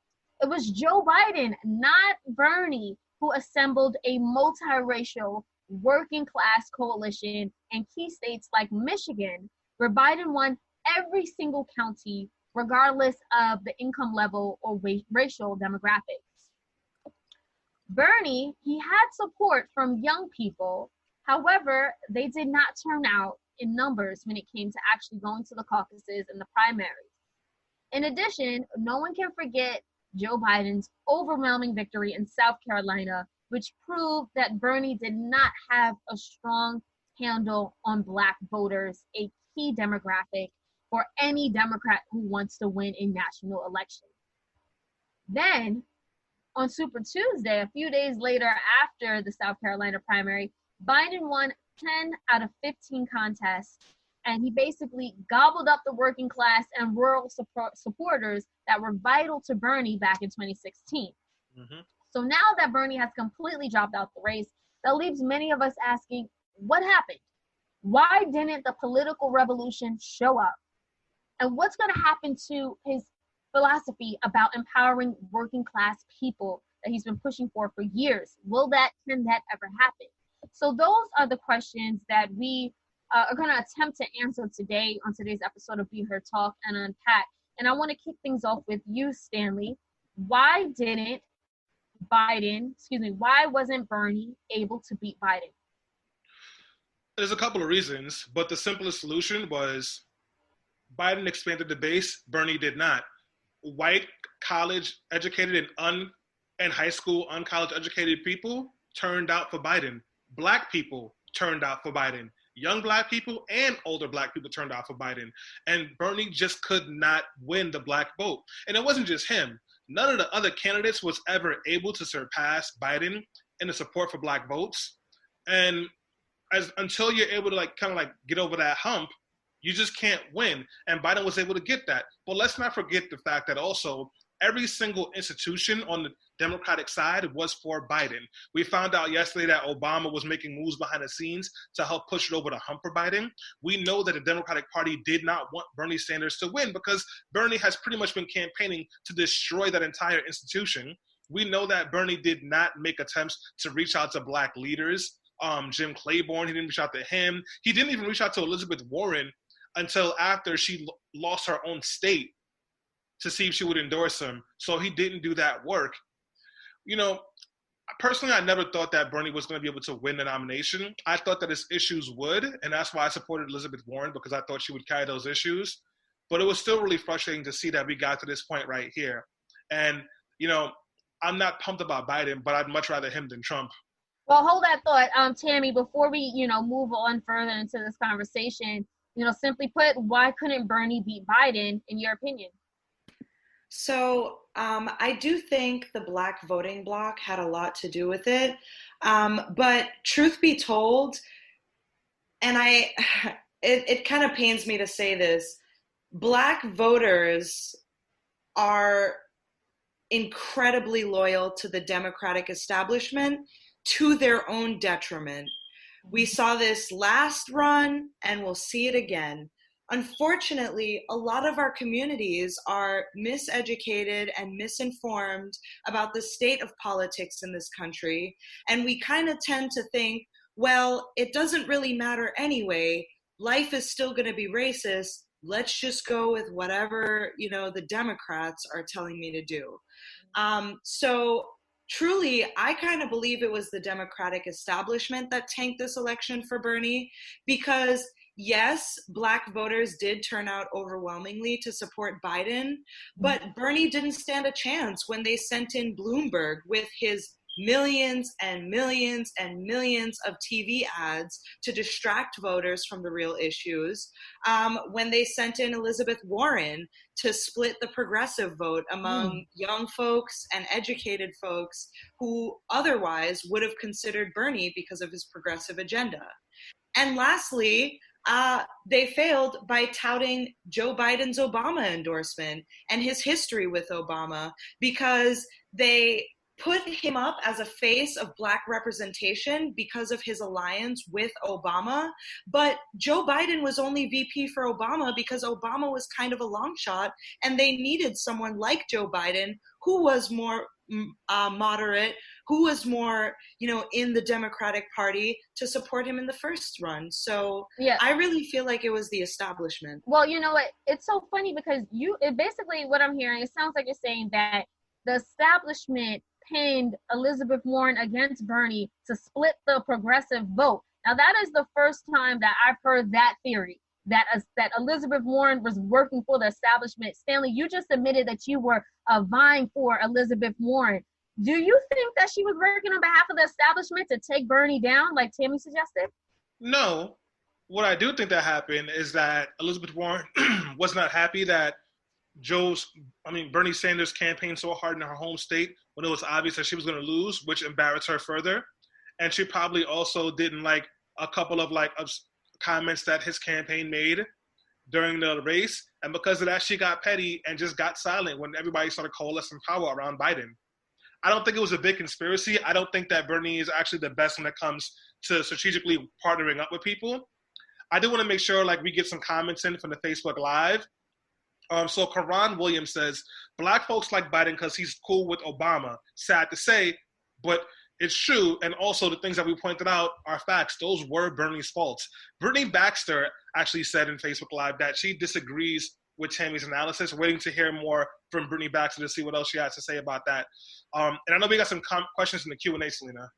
It was Joe Biden, not Bernie, who assembled a multiracial working class coalition in key states like Michigan, where Biden won every single county, regardless of the income level or racial demographics. Bernie, he had support from young people. However, they did not turn out in numbers when it came to actually going to the caucuses and the primaries. In addition, no one can forget Joe Biden's overwhelming victory in South Carolina, which proved that Bernie did not have a strong handle on Black voters, a key demographic for any Democrat who wants to win a national election. Then, on Super Tuesday, a few days later after the South Carolina primary, Biden won 10 out of 15 contests, and he basically gobbled up the working class and rural supporters that were vital to Bernie back in 2016. Mm-hmm. So now that Bernie has completely dropped out the race, that leaves many of us asking, what happened? Why didn't the political revolution show up? And what's going to happen to his philosophy about empowering working class people that he's been pushing for years? Can that ever happen? So those are the questions that we are going to attempt to answer today on today's episode of Be Her Talk and Unpack. And I want to kick things off with you, Stanley. Why wasn't Bernie able to beat Biden? There's a couple of reasons, but the simplest solution was Biden expanded the base, Bernie did not. White, college-educated, and high school, uncollege-educated people turned out for Biden. Black people turned out for Biden. Young Black people and older Black people turned out for Biden. And Bernie just could not win the Black vote. And it wasn't just him. None of the other candidates was ever able to surpass Biden in the support for Black votes. And until you're able to get over that hump, you just can't win. And Biden was able to get that. But let's not forget the fact that also every single institution on the Democratic side was for Biden. We found out yesterday that Obama was making moves behind the scenes to help push it over the hump for Biden. We know that the Democratic Party did not want Bernie Sanders to win because Bernie has pretty much been campaigning to destroy that entire institution. We know that Bernie did not make attempts to reach out to Black leaders. Jim Claiborne, he didn't reach out to him. He didn't even reach out to Elizabeth Warren until after she lost her own state to see if she would endorse him. So he didn't do that work. You know, personally, I never thought that Bernie was going to be able to win the nomination. I thought that his issues would, and that's why I supported Elizabeth Warren, because I thought she would carry those issues. But it was still really frustrating to see that we got to this point right here. And, you know, I'm not pumped about Biden, but I'd much rather him than Trump. Well, hold that thought, Tammy, before we, move on further into this conversation. Simply put, why couldn't Bernie beat Biden, in your opinion? So I do think the Black voting bloc had a lot to do with it. But truth be told, and it kind of pains me to say this, Black voters are incredibly loyal to the Democratic establishment to their own detriment. We saw this last run, and we'll see it again. Unfortunately, a lot of our communities are miseducated and misinformed about the state of politics in this country, and we kind of tend to think, well, it doesn't really matter anyway. Life is still going to be racist. Let's just go with whatever, the Democrats are telling me to do. So truly, I kind of believe it was the Democratic establishment that tanked this election for Bernie, because yes, Black voters did turn out overwhelmingly to support Biden, but Bernie didn't stand a chance when they sent in Bloomberg with his millions and millions and millions of TV ads to distract voters from the real issues, when they sent in Elizabeth Warren to split the progressive vote among young folks and educated folks who otherwise would have considered Bernie because of his progressive agenda. And lastly, they failed by touting Joe Biden's Obama endorsement and his history with Obama, because they put him up as a face of Black representation because of his alliance with Obama. But Joe Biden was only VP for Obama because Obama was kind of a long shot, and they needed someone like Joe Biden who was more moderate, who was more, in the Democratic Party to support him in the first run. So yeah. I really feel like it was the establishment. Well, you know what? It's so funny because basically what I'm hearing, it sounds like you're saying that the establishment pinned Elizabeth Warren against Bernie to split the progressive vote. Now, that is the first time that I've heard that theory, that Elizabeth Warren was working for the establishment. Stanley, you just admitted that you were vying for Elizabeth Warren. Do you think that she was working on behalf of the establishment to take Bernie down, like Tammy suggested? No. What I do think that happened is that Elizabeth Warren was not happy that Bernie Sanders campaigned so hard in her home state when it was obvious that she was going to lose, which embarrassed her further. And she probably also didn't like a couple of comments that his campaign made during the race. And because of that, she got petty and just got silent when everybody started coalescing power around Biden. I don't think it was a big conspiracy. I don't think that Bernie is actually the best when it comes to strategically partnering up with people. I do want to make sure we get some comments in from the Facebook Live. So Karan Williams says, Black folks like Biden because he's cool with Obama. Sad to say, but it's true. And also the things that we pointed out are facts. Those were Bernie's faults. Brittany Baxter actually said in Facebook Live that she disagrees with Tammy's analysis, waiting to hear more from Brittany Baxter to see what else she has to say about that. And I know we got some questions in the Q&A, Selena.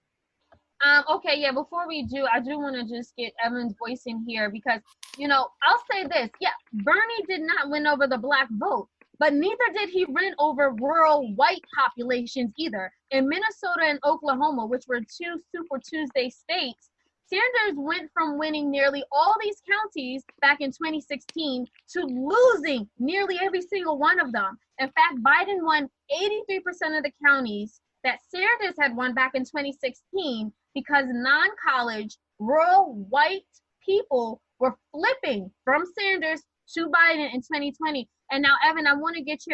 Okay, yeah, before we do, I do want to just get Evan's voice in here because, I'll say this. Yeah, Bernie did not win over the Black vote, but neither did he win over rural white populations either. In Minnesota and Oklahoma, which were two Super Tuesday states, Sanders went from winning nearly all these counties back in 2016 to losing nearly every single one of them. In fact, Biden won 83% of the counties that Sanders had won back in 2016 because non-college, rural white people were flipping from Sanders to Biden in 2020. And now, Evan, I want to get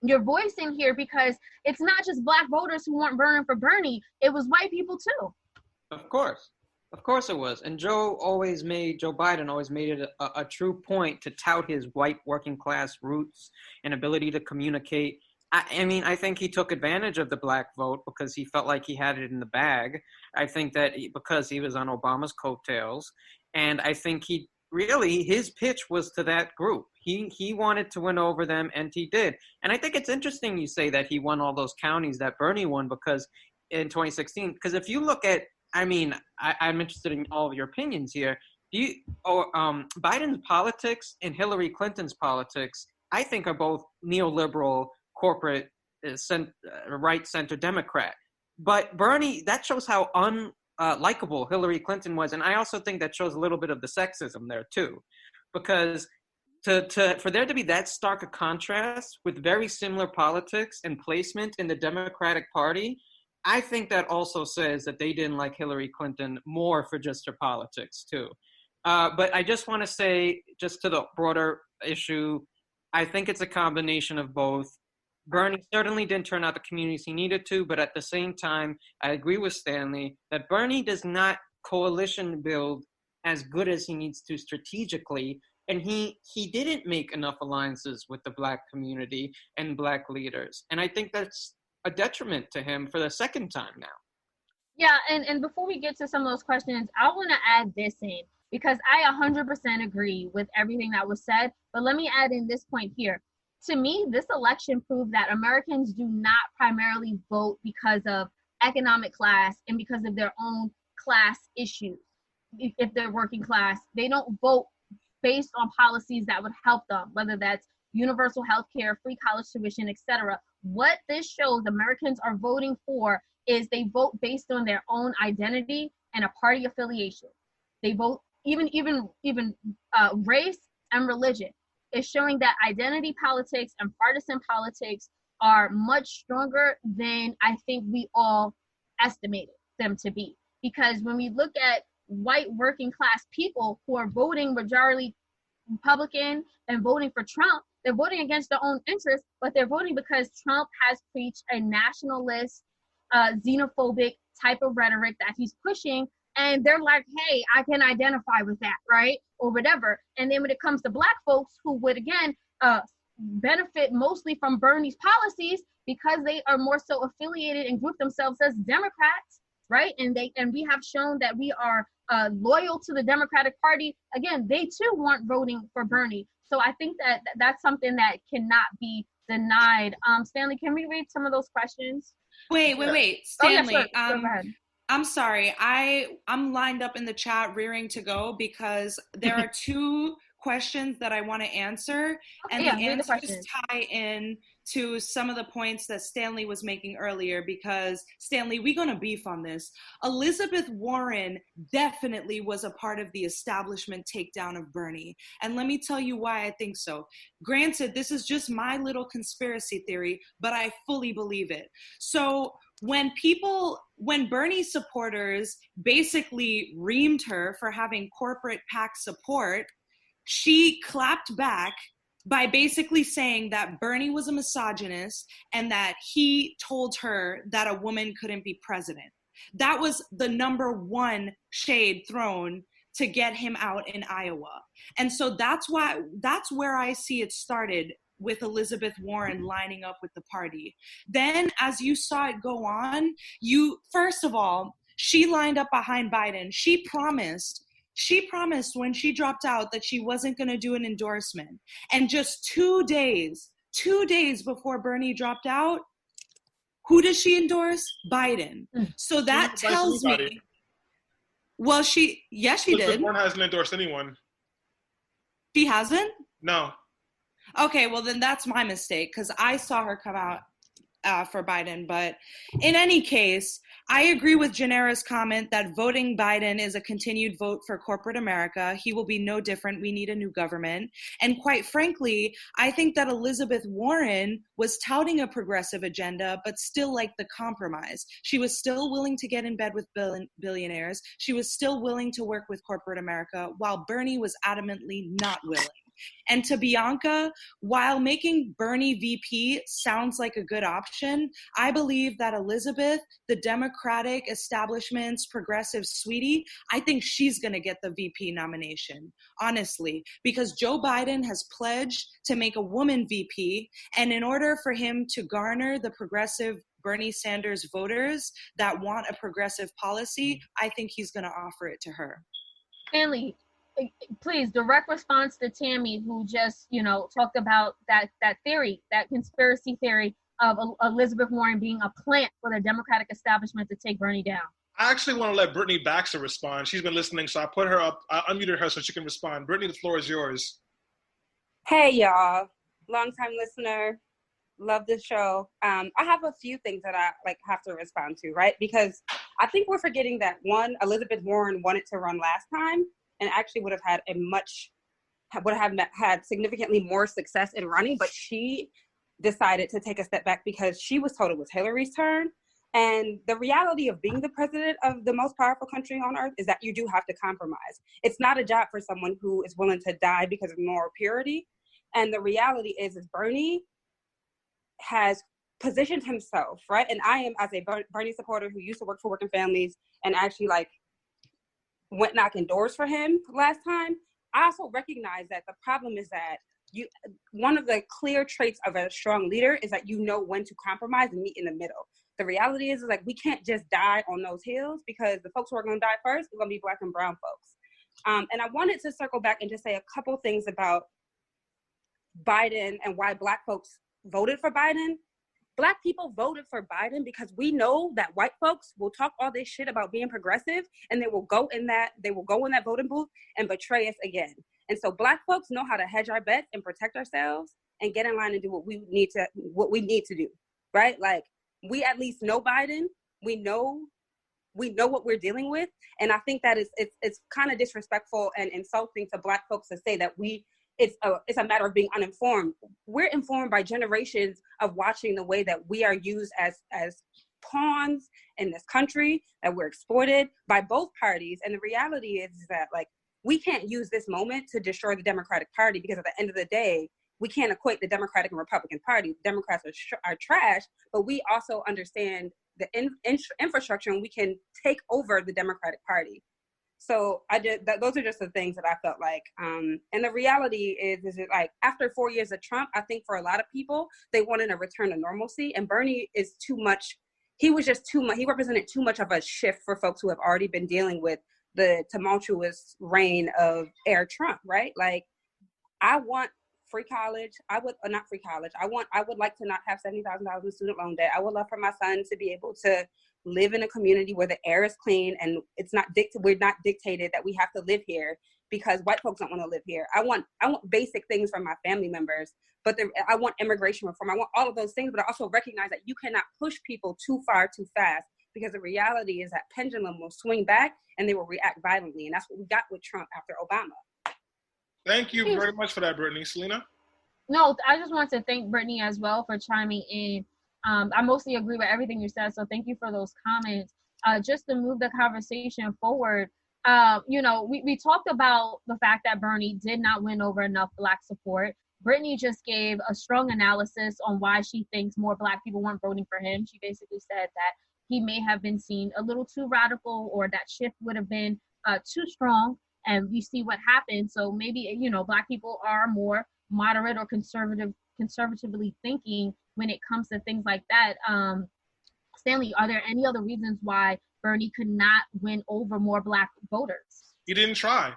your voice in here because it's not just Black voters who weren't burning for Bernie. It was white people too. Of course it was. And Joe Biden always made it a true point to tout his white working class roots and ability to communicate. I think he took advantage of the Black vote because he felt like he had it in the bag. I think that because he was on Obama's coattails. And I think his pitch was to that group. He wanted to win over them, and he did. And I think it's interesting you say that he won all those counties that Bernie won because in 2016, because if you look at, I'm interested in all of your opinions here. Biden's politics and Hillary Clinton's politics, I think, are both neoliberal, corporate, right center Democrat. But Bernie, that shows how unlikable Hillary Clinton was, and I also think that shows a little bit of the sexism there too, because for there to be that stark a contrast with very similar politics and placement in the Democratic Party, I think that also says that they didn't like Hillary Clinton more for just her politics too. But I just want to say, just to the broader issue, I think it's a combination of both. Bernie certainly didn't turn out the communities he needed to, but at the same time, I agree with Stanley that Bernie does not coalition build as good as he needs to strategically, and he didn't make enough alliances with the Black community and Black leaders. And I think that's a detriment to him for the second time now. Yeah, and before we get to some of those questions, I want to add this in because I 100% agree with everything that was said, but let me add in this point here. To me, this election proved that Americans do not primarily vote because of economic class and because of their own class issues. If they're working class, they don't vote based on policies that would help them, whether that's universal health care, free college tuition, etc. What this shows Americans are voting for is they vote based on their own identity and a party affiliation. They vote even race and religion. Is showing that identity politics and partisan politics are much stronger than I think we all estimated them to be. Because when we look at white working class people who are voting majority Republican and voting for Trump, they're voting against their own interests, but they're voting because Trump has preached a nationalist, xenophobic type of rhetoric that he's pushing. And they're like, hey, I can identify with that, right? Or whatever. And then when it comes to Black folks who would, again, benefit mostly from Bernie's policies because they are more so affiliated and group themselves as Democrats, right? And we have shown that we are loyal to the Democratic Party. Again, they too weren't voting for Bernie. So I think that that's something that cannot be denied. Stanley, can we read some of those questions? Wait. Stanley, Go ahead. I'm sorry. I'm lined up in the chat rearing to go because there are two questions that I want to answer, and yeah, the read the answers questions. tie in to some of the points that Stanley was making earlier, because Stanley, we're going to beef on this. Elizabeth Warren definitely was a part of the establishment takedown of Bernie. And let me tell you why I think so. Granted, this is just my little conspiracy theory, but I fully believe it. So when Bernie supporters basically reamed her for having corporate PAC support, she clapped back by basically saying that Bernie was a misogynist and that he told her that a woman couldn't be president. That was the number one shade thrown to get him out in Iowa. And so that's where I see it started, with Elizabeth Warren lining up with the party. Then as you saw it go on, first of all, she lined up behind Biden. She promised when she dropped out that she wasn't going to do an endorsement. And just 2 days before Bernie dropped out, who does she endorse? Biden. So that tells me, well, she did. Warren hasn't endorsed anyone. She hasn't? No. Okay, well then that's my mistake, because I saw her come out for Biden. But in any case, I agree with Janera's comment that voting Biden is a continued vote for corporate America. He will be no different. We need a new government. And quite frankly, I think that Elizabeth Warren was touting a progressive agenda, but still liked the compromise. She was still willing to get in bed with billionaires. She was still willing to work with corporate America, while Bernie was adamantly not willing. And to Bianca, while making Bernie VP sounds like a good option, I believe that Elizabeth, the Democratic establishment's progressive sweetie, I think she's going to get the VP nomination, honestly, because Joe Biden has pledged to make a woman VP. And in order for him to garner the progressive Bernie Sanders voters that want a progressive policy, I think he's going to offer it to her. Stanley, please, direct response to Tammy, who just, talked about that theory, that conspiracy theory of Elizabeth Warren being a plant for the Democratic establishment to take Bernie down. I actually want to let Brittany Baxter respond. She's been listening, so I put her up. I unmuted her so she can respond. Brittany, the floor is yours. Hey, y'all. Long-time listener. Love the show. I have a few things that I have to respond to, right? Because I think we're forgetting that, one, Elizabeth Warren wanted to run last time and actually would have had significantly more success in running, but she decided to take a step back because she was told it was Hillary's turn. And the reality of being the president of the most powerful country on earth is that you do have to compromise. It's not a job for someone who is willing to die because of moral purity. And the reality is Bernie has positioned himself, right? And I am, as a Bernie supporter who used to work for Working Families and actually went knocking doors for him last time, I also recognize that the problem is that one of the clear traits of a strong leader is that you know when to compromise and meet in the middle. The reality is we can't just die on those hills, because the folks who are going to die first are going to be Black and brown folks. And I wanted to circle back and just say a couple things about Biden and why Black folks voted for Biden. Black people voted for Biden because we know that white folks will talk all this shit about being progressive, and they will go in that voting booth and betray us again. And so Black folks know how to hedge our bets and protect ourselves and get in line and do what we need to do, right? We at least know Biden. We know what we're dealing with. And I think that it's kind of disrespectful and insulting to Black folks to say that it's a matter of being uninformed. We're informed by generations of watching the way that we are used as pawns in this country, that we're exploited by both parties. And the reality is that we can't use this moment to destroy the Democratic Party, because at the end of the day, we can't equate the Democratic and Republican Party. Democrats are trash, but we also understand the infrastructure, and we can take over the Democratic Party. So those are just the things that I felt like. And the reality is after 4 years of Trump, I think for a lot of people, they wanted a return to normalcy. And Bernie is too much. He was just too much. He represented too much of a shift for folks who have already been dealing with the tumultuous reign of Trump, right? I want free college. I would not free college. I would like to not have $70,000 in student loan debt. I would love for my son to be able to live in a community where the air is clean and it's not we're not dictated that we have to live here because white folks don't want to live here. I want basic things from my family members, but I want immigration reform. I want all of those things, but I also recognize that you cannot push people too far too fast, because the reality is that pendulum will swing back and they will react violently, and that's what we got with Trump after Obama. Thank you very much for that, Brittany. Selena? No, I just want to thank Brittany as well for chiming in. I mostly agree with everything you said, so thank you for those comments. Just to move the conversation forward, we talked about the fact that Bernie did not win over enough Black support. Brittany just gave a strong analysis on why she thinks more Black people weren't voting for him. She basically said that he may have been seen a little too radical, or that shift would have been too strong, and we see what happened. So maybe, Black people are more moderate or conservatively thinking when it comes to things like that. Stanley, are there any other reasons why Bernie could not win over more Black voters? He didn't try.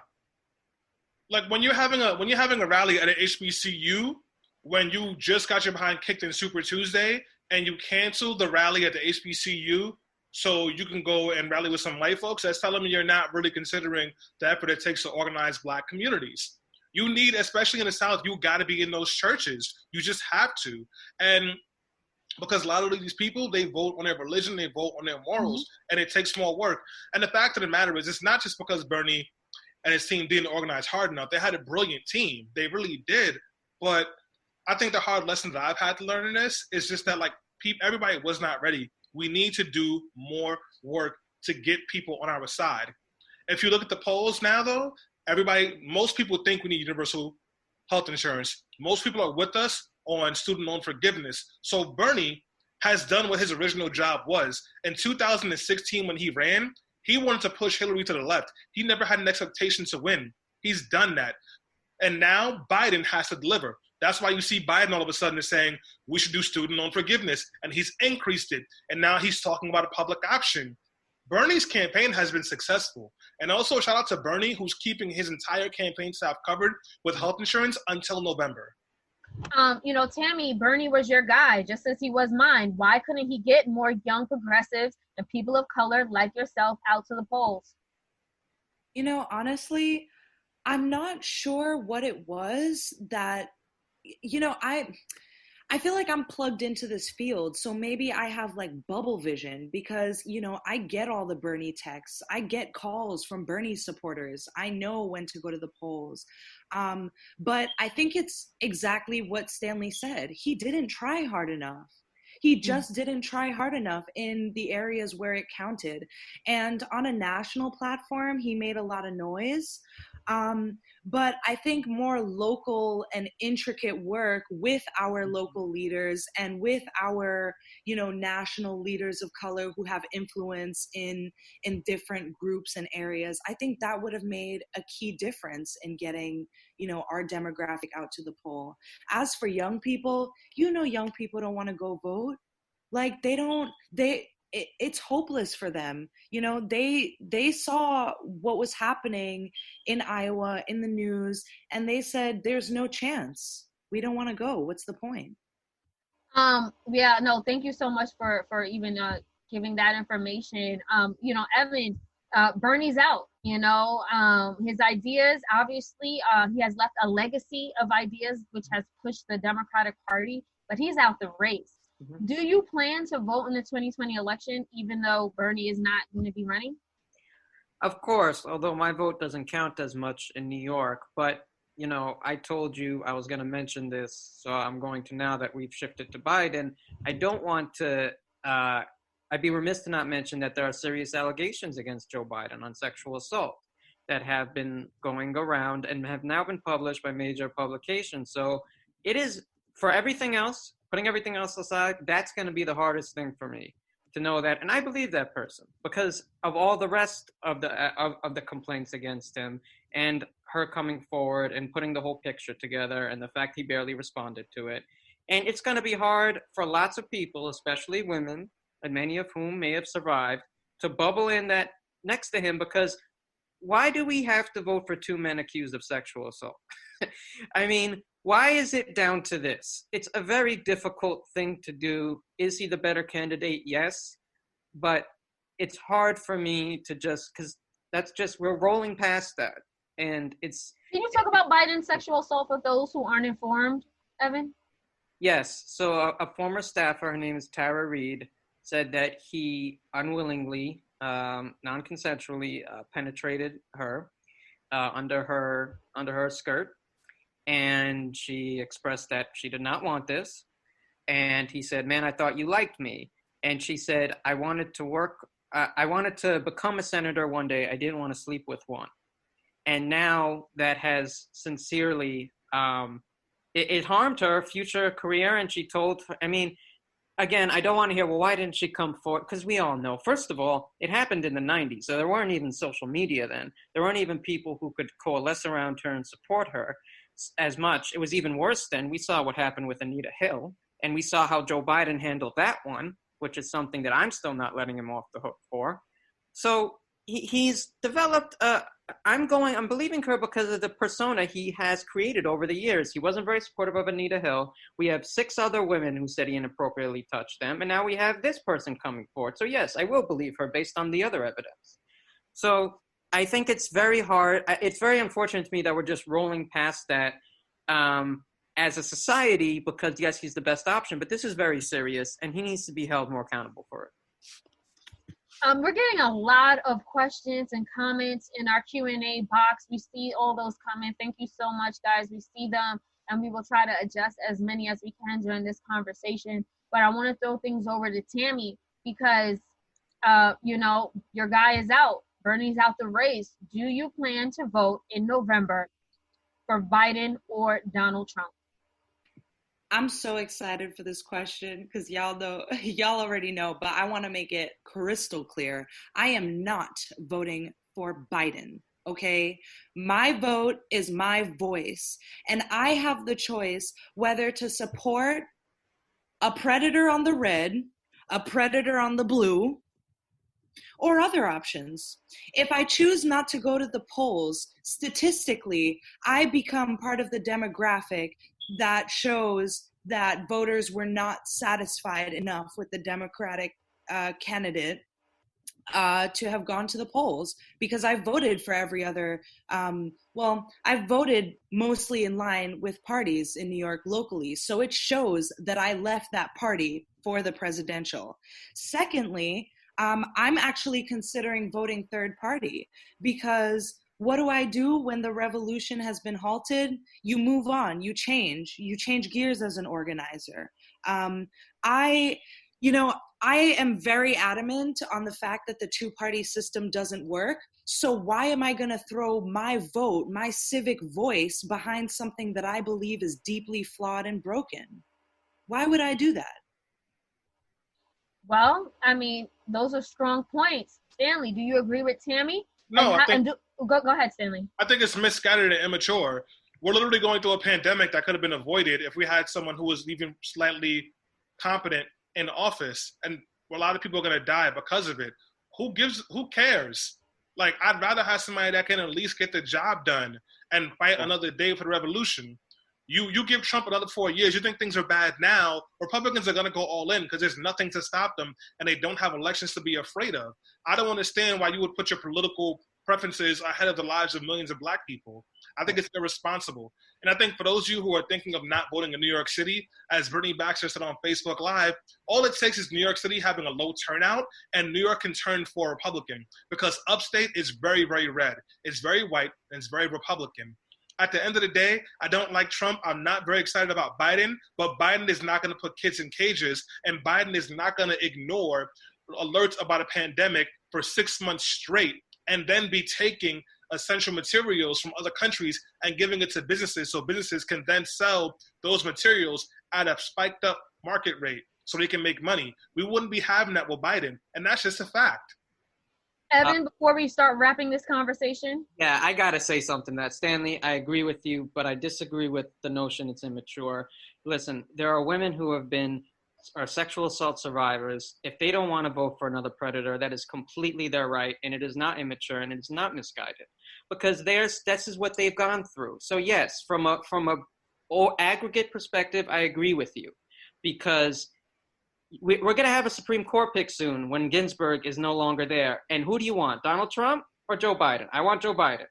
Like when you're having a rally at an HBCU, when you just got your behind kicked in Super Tuesday and you cancel the rally at the HBCU so you can go and rally with some white folks, that's telling me you're not really considering the effort it takes to organize Black communities. You need, especially in the South, you got to be in those churches. You just have to. And because a lot of these people, they vote on their religion, they vote on their morals, and it takes more work. And the fact of the matter is, it's not just because Bernie and his team didn't organize hard enough. They had a brilliant team. They really did. But I think the hard lesson that I've had to learn in this is just that, like, everybody was not ready. We need to do more work to get people on our side. If you look at the polls now, though, most people think we need universal health insurance. Most people are with us on student loan forgiveness. So Bernie has done what his original job was. In 2016, when he ran, he wanted to push Hillary to the left. He never had an expectation to win. He's done that. And now Biden has to deliver. That's why you see Biden all of a sudden is saying, we should do student loan forgiveness. And he's increased it. And now he's talking about a public option. Bernie's campaign has been successful. And also shout out to Bernie, who's keeping his entire campaign staff covered with health insurance until November. Tammy, Bernie was your guy, just as he was mine. Why couldn't he get more young progressives and people of color like yourself out to the polls? Honestly, I'm not sure what it was that, I feel like I'm plugged into this field, so maybe I have like bubble vision because, I get all the Bernie texts. I get calls from Bernie supporters. I know when to go to the polls. But I think it's exactly what Stanley said. He didn't try hard enough. He just didn't try hard enough in the areas where it counted. And on a national platform, he made a lot of noise. But I think more local and intricate work with our local leaders and with our, national leaders of color who have influence in different groups and areas, I think that would have made a key difference in getting, our demographic out to the poll. As for young people, young people don't want to go vote. Like it's hopeless for them. They saw what was happening in Iowa in the news, and they said, there's no chance. We don't want to go. What's the point? Thank you so much for even giving that information. Evan, Bernie's out. His ideas, obviously, he has left a legacy of ideas which has pushed the Democratic Party, but he's out the race. Do you plan to vote in the 2020 election, even though Bernie is not going to be running? Of course, although my vote doesn't count as much in New York. But, I told you I was going to mention this, so I'm going to now that we've shifted to Biden. I don't want to, I'd be remiss to not mention that there are serious allegations against Joe Biden on sexual assault that have been going around and have now been published by major publications. So it is, for everything else, putting everything else aside, that's going to be the hardest thing for me to know that. And I believe that person because of all the rest of the complaints against him and her coming forward and putting the whole picture together and the fact he barely responded to it. And it's going to be hard for lots of people, especially women, and many of whom may have survived, to bubble in that next to him, because why do we have to vote for two men accused of sexual assault? I mean, why is it down to this? It's a very difficult thing to do. Is he the better candidate? Yes. But it's hard for me to just, because we're rolling past that. And it's. Can you talk about Biden's sexual assault for those who aren't informed, Evan? Yes. So a former staffer, her name is Tara Reid, said that he unwillingly, non-consensually penetrated her under her skirt. And she expressed that she did not want this. And he said, "Man, I thought you liked me." And she said, I wanted to become a senator one day. I didn't want to sleep with one. And now that has sincerely, it harmed her future career. And she told, again, I don't want to hear, well, why didn't she come forward? Because we all know, first of all, it happened in the 90s. So there weren't even social media then. There weren't even people who could coalesce around her and support her as much. It was even worse then. We saw what happened with Anita Hill, and we saw how Joe Biden handled that one, which is something that I'm still not letting him off the hook for. So he's developed I'm believing her because of the persona he has created over the years. He wasn't very supportive of Anita Hill. We have 6 other women who said he inappropriately touched them. And now we have this person coming forward. So yes, I will believe her based on the other evidence. So I think it's very hard. It's very unfortunate to me that we're just rolling past that as a society because, yes, he's the best option. But this is very serious, and he needs to be held more accountable for it. We're getting a lot of questions and comments in our Q&A box. We see all those comments. Thank you so much, guys. We see them, and we will try to adjust as many as we can during this conversation. But I want to throw things over to Tammy because, your guy is out. Bernie's out the race. Do you plan to vote in November for Biden or Donald Trump? I'm so excited for this question because y'all already know, but I want to make it crystal clear. I am not voting for Biden, okay? My vote is my voice, and I have the choice whether to support a predator on the red, a predator on the blue, or other options. If I choose not to go to the polls, statistically, I become part of the demographic that shows that voters were not satisfied enough with the Democratic candidate to have gone to the polls because I voted for every other, I voted mostly in line with parties in New York locally. So it shows that I left that party for the presidential. Secondly, I'm actually considering voting third party because what do I do when the revolution has been halted? You move on, you change gears as an organizer. I am very adamant on the fact that the two-party system doesn't work. So why am I going to throw my vote, my civic voice behind something that I believe is deeply flawed and broken? Why would I do that? Well, those are strong points. Stanley, do you agree with Tammy? No, Go ahead, Stanley. I think it's misguided and immature. We're literally going through a pandemic that could have been avoided if we had someone who was even slightly competent in office, and a lot of people are going to die because of it. Who cares? Like, I'd rather have somebody that can at least get the job done and fight another day for the revolution. You give Trump another 4 years, you think things are bad now, Republicans are going to go all in because there's nothing to stop them and they don't have elections to be afraid of. I don't understand why you would put your political preferences ahead of the lives of millions of black people. I think it's irresponsible. And I think for those of you who are thinking of not voting in New York City, as Brittany Baxter said on Facebook Live, all it takes is New York City having a low turnout and New York can turn for Republican because upstate is very, very red. It's very white and it's very Republican. At the end of the day, I don't like Trump. I'm not very excited about Biden, but Biden is not going to put kids in cages, and Biden is not going to ignore alerts about a pandemic for 6 months straight and then be taking essential materials from other countries and giving it to businesses so businesses can then sell those materials at a spiked up market rate so they can make money. We wouldn't be having that with Biden, and that's just a fact. Evan, before we start wrapping this conversation. Yeah, I got to say something to that. Stanley, I agree with you, but I disagree with the notion it's immature. Listen, there are women who are sexual assault survivors. If they don't want to vote for another predator, that is completely their right, and it is not immature, and it is not misguided, because this is what they've gone through. So yes, from a or aggregate perspective, I agree with you, because we're going to have a Supreme Court pick soon when Ginsburg is no longer there. And who do you want, Donald Trump or Joe Biden? I want Joe Biden.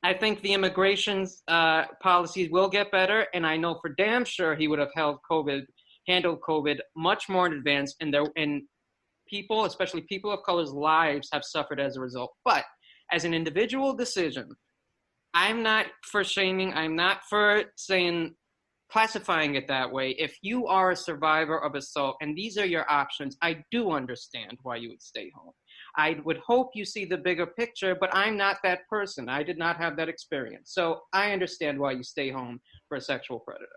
I think the immigration policies will get better, and I know for damn sure he would have handled COVID much more in advance, and people, especially people of color's lives, have suffered as a result. But as an individual decision, I'm not for shaming. I'm not for classifying it that way. If you are a survivor of assault and these are your options, I do understand why you would stay home. I would hope you see the bigger picture, but I'm not that person. I did not have that experience. So I understand why you stay home for a sexual predator.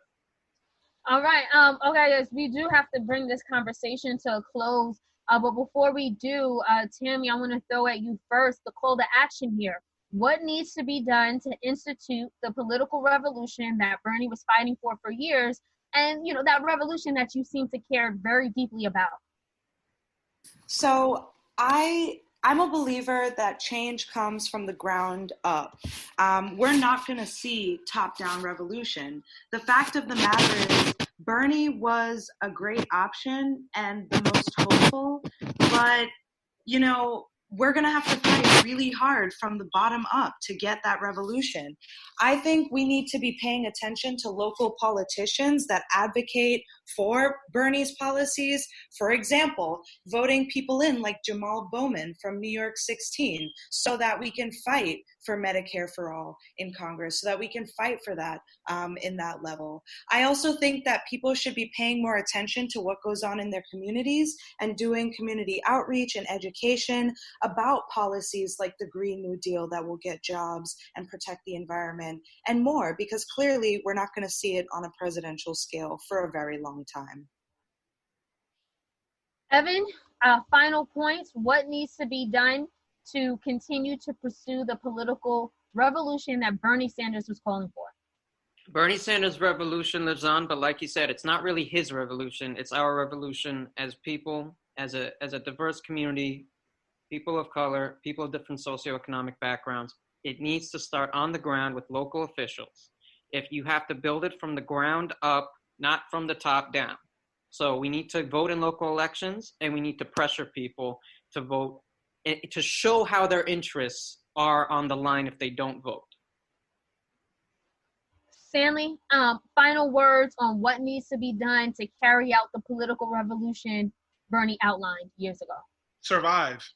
All right. Okay, guys, we do have to bring this conversation to a close. But before we do, Tammy, I want to throw at you first the call to action here. What needs to be done to institute the political revolution that Bernie was fighting for years, and that revolution that you seem to care very deeply about? So I'm a believer that change comes from the ground up. We're not going to see top-down revolution. The fact of the matter is Bernie was a great option and the most hopeful, but, we're going to have to fight really hard from the bottom up to get that revolution. I think we need to be paying attention to local politicians that advocate for Bernie's policies. For example, voting people in like Jamal Bowman from New York 16, so that we can fight for Medicare for all in Congress, so that we can fight for that in that level. I also think that people should be paying more attention to what goes on in their communities and doing community outreach and education about policies like the Green New Deal that will get jobs and protect the environment and more, because clearly we're not going to see it on a presidential scale for a very long time. Evan, final points. What needs to be done to continue to pursue the political revolution that Bernie Sanders was calling for? Bernie Sanders' revolution lives on, but like you said, it's not really his revolution. It's our revolution as people, as a diverse community, people of color, people of different socioeconomic backgrounds. It needs to start on the ground with local officials. If you have to build it from the ground up, not from the top down. So we need to vote in local elections, and we need to pressure people to vote, to show how their interests are on the line if they don't vote. Stanley, final words on what needs to be done to carry out the political revolution Bernie outlined years ago. Survive.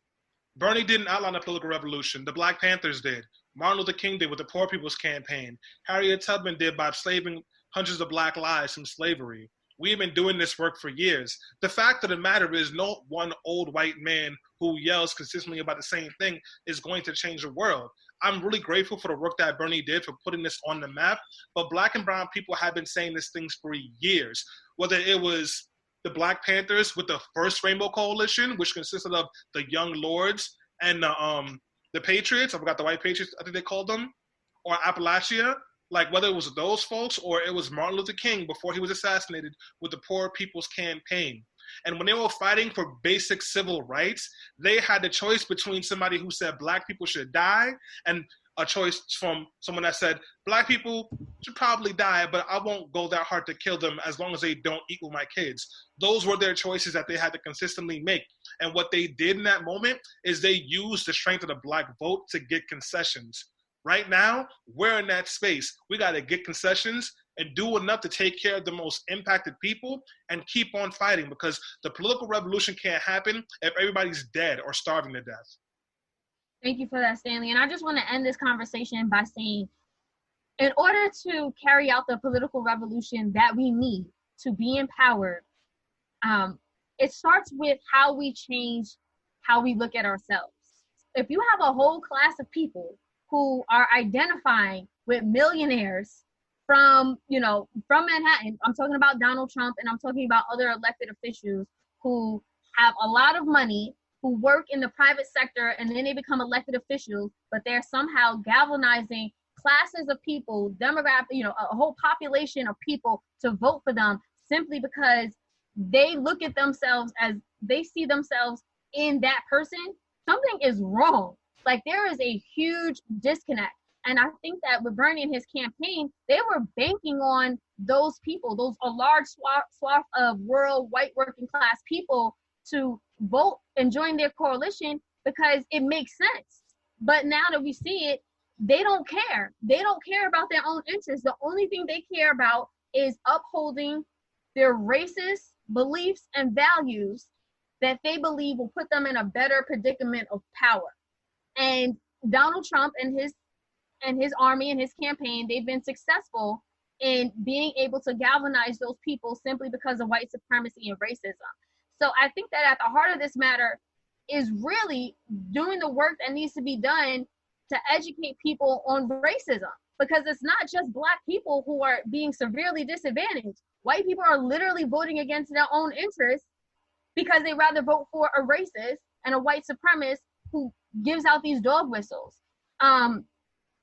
Bernie didn't outline a political revolution. The Black Panthers did. Martin Luther King did with the Poor People's Campaign. Harriet Tubman did by enslaving hundreds of Black lives from slavery. We've been doing this work for years. The fact of the matter is no one old white man who yells consistently about the same thing is going to change the world. I'm really grateful for the work that Bernie did for putting this on the map, but Black and brown people have been saying these things for years. Whether it was the Black Panthers with the first Rainbow Coalition, which consisted of the Young Lords and the Patriots, I forgot the White Patriots, I think they called them, or Appalachia, like whether it was those folks or it was Martin Luther King before he was assassinated with the Poor People's Campaign. And when they were fighting for basic civil rights, they had the choice between somebody who said Black people should die and a choice from someone that said Black people should probably die, but I won't go that hard to kill them as long as they don't eat with my kids. Those were their choices that they had to consistently make. And what they did in that moment is they used the strength of the Black vote to get concessions. Right now, we're in that space. We got to get concessions and do enough to take care of the most impacted people and keep on fighting, because the political revolution can't happen if everybody's dead or starving to death. Thank you for that, Stanley. And I just want to end this conversation by saying, in order to carry out the political revolution that we need to be empowered, it starts with how we change how we look at ourselves. If you have a whole class of people who are identifying with millionaires from Manhattan, I'm talking about Donald Trump, and I'm talking about other elected officials who have a lot of money, who work in the private sector, and then they become elected officials, but they're somehow galvanizing classes of people, demographic, a whole population of people to vote for them simply because they look at themselves as they see themselves in that person. Something is wrong. Like, there is a huge disconnect. And I think that with Bernie and his campaign, they were banking on those people, a large swath of rural white working class people to vote and join their coalition because it makes sense. But now that we see it, they don't care. They don't care about their own interests. The only thing they care about is upholding their racist beliefs and values that they believe will put them in a better predicament of power. And Donald Trump and his army and his campaign, they've been successful in being able to galvanize those people simply because of white supremacy and racism. So I think that at the heart of this matter is really doing the work that needs to be done to educate people on racism, because it's not just Black people who are being severely disadvantaged. White people are literally voting against their own interests because they rather vote for a racist and a white supremacist who gives out these dog whistles.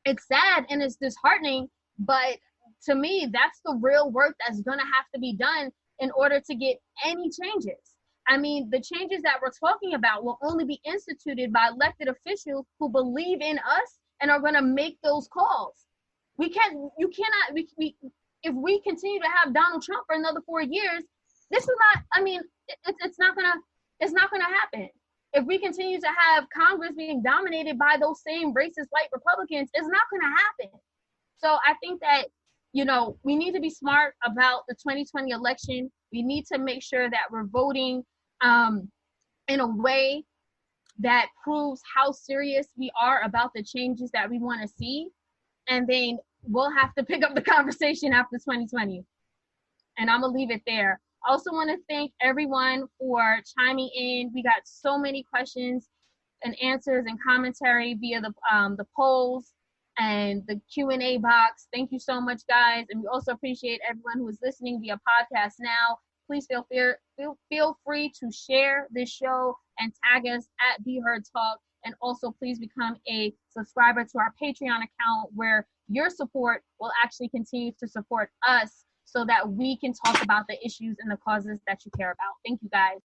It's sad and it's disheartening, but to me, that's the real work that's going to have to be done in order to get any changes. I mean, the changes that we're talking about will only be instituted by elected officials who believe in us and are going to make those calls. If we continue to have Donald Trump for another 4 years, this is not, I mean, it's not going to happen. If we continue to have Congress being dominated by those same racist white Republicans, it's not going to happen. So I think that, we need to be smart about the 2020 election. We need to make sure that we're voting in a way that proves how serious we are about the changes that we want to see. And then we'll have to pick up the conversation after 2020. And I'm going to leave it there. I also want to thank everyone for chiming in. We got so many questions and answers and commentary via the polls and the Q&A box. Thank you so much, guys. And we also appreciate everyone who is listening via podcast now. Please feel free to share this show and tag us at Be Heard Talk. And also please become a subscriber to our Patreon account, where your support will actually continue to support us so that we can talk about the issues and the causes that you care about. Thank you, guys.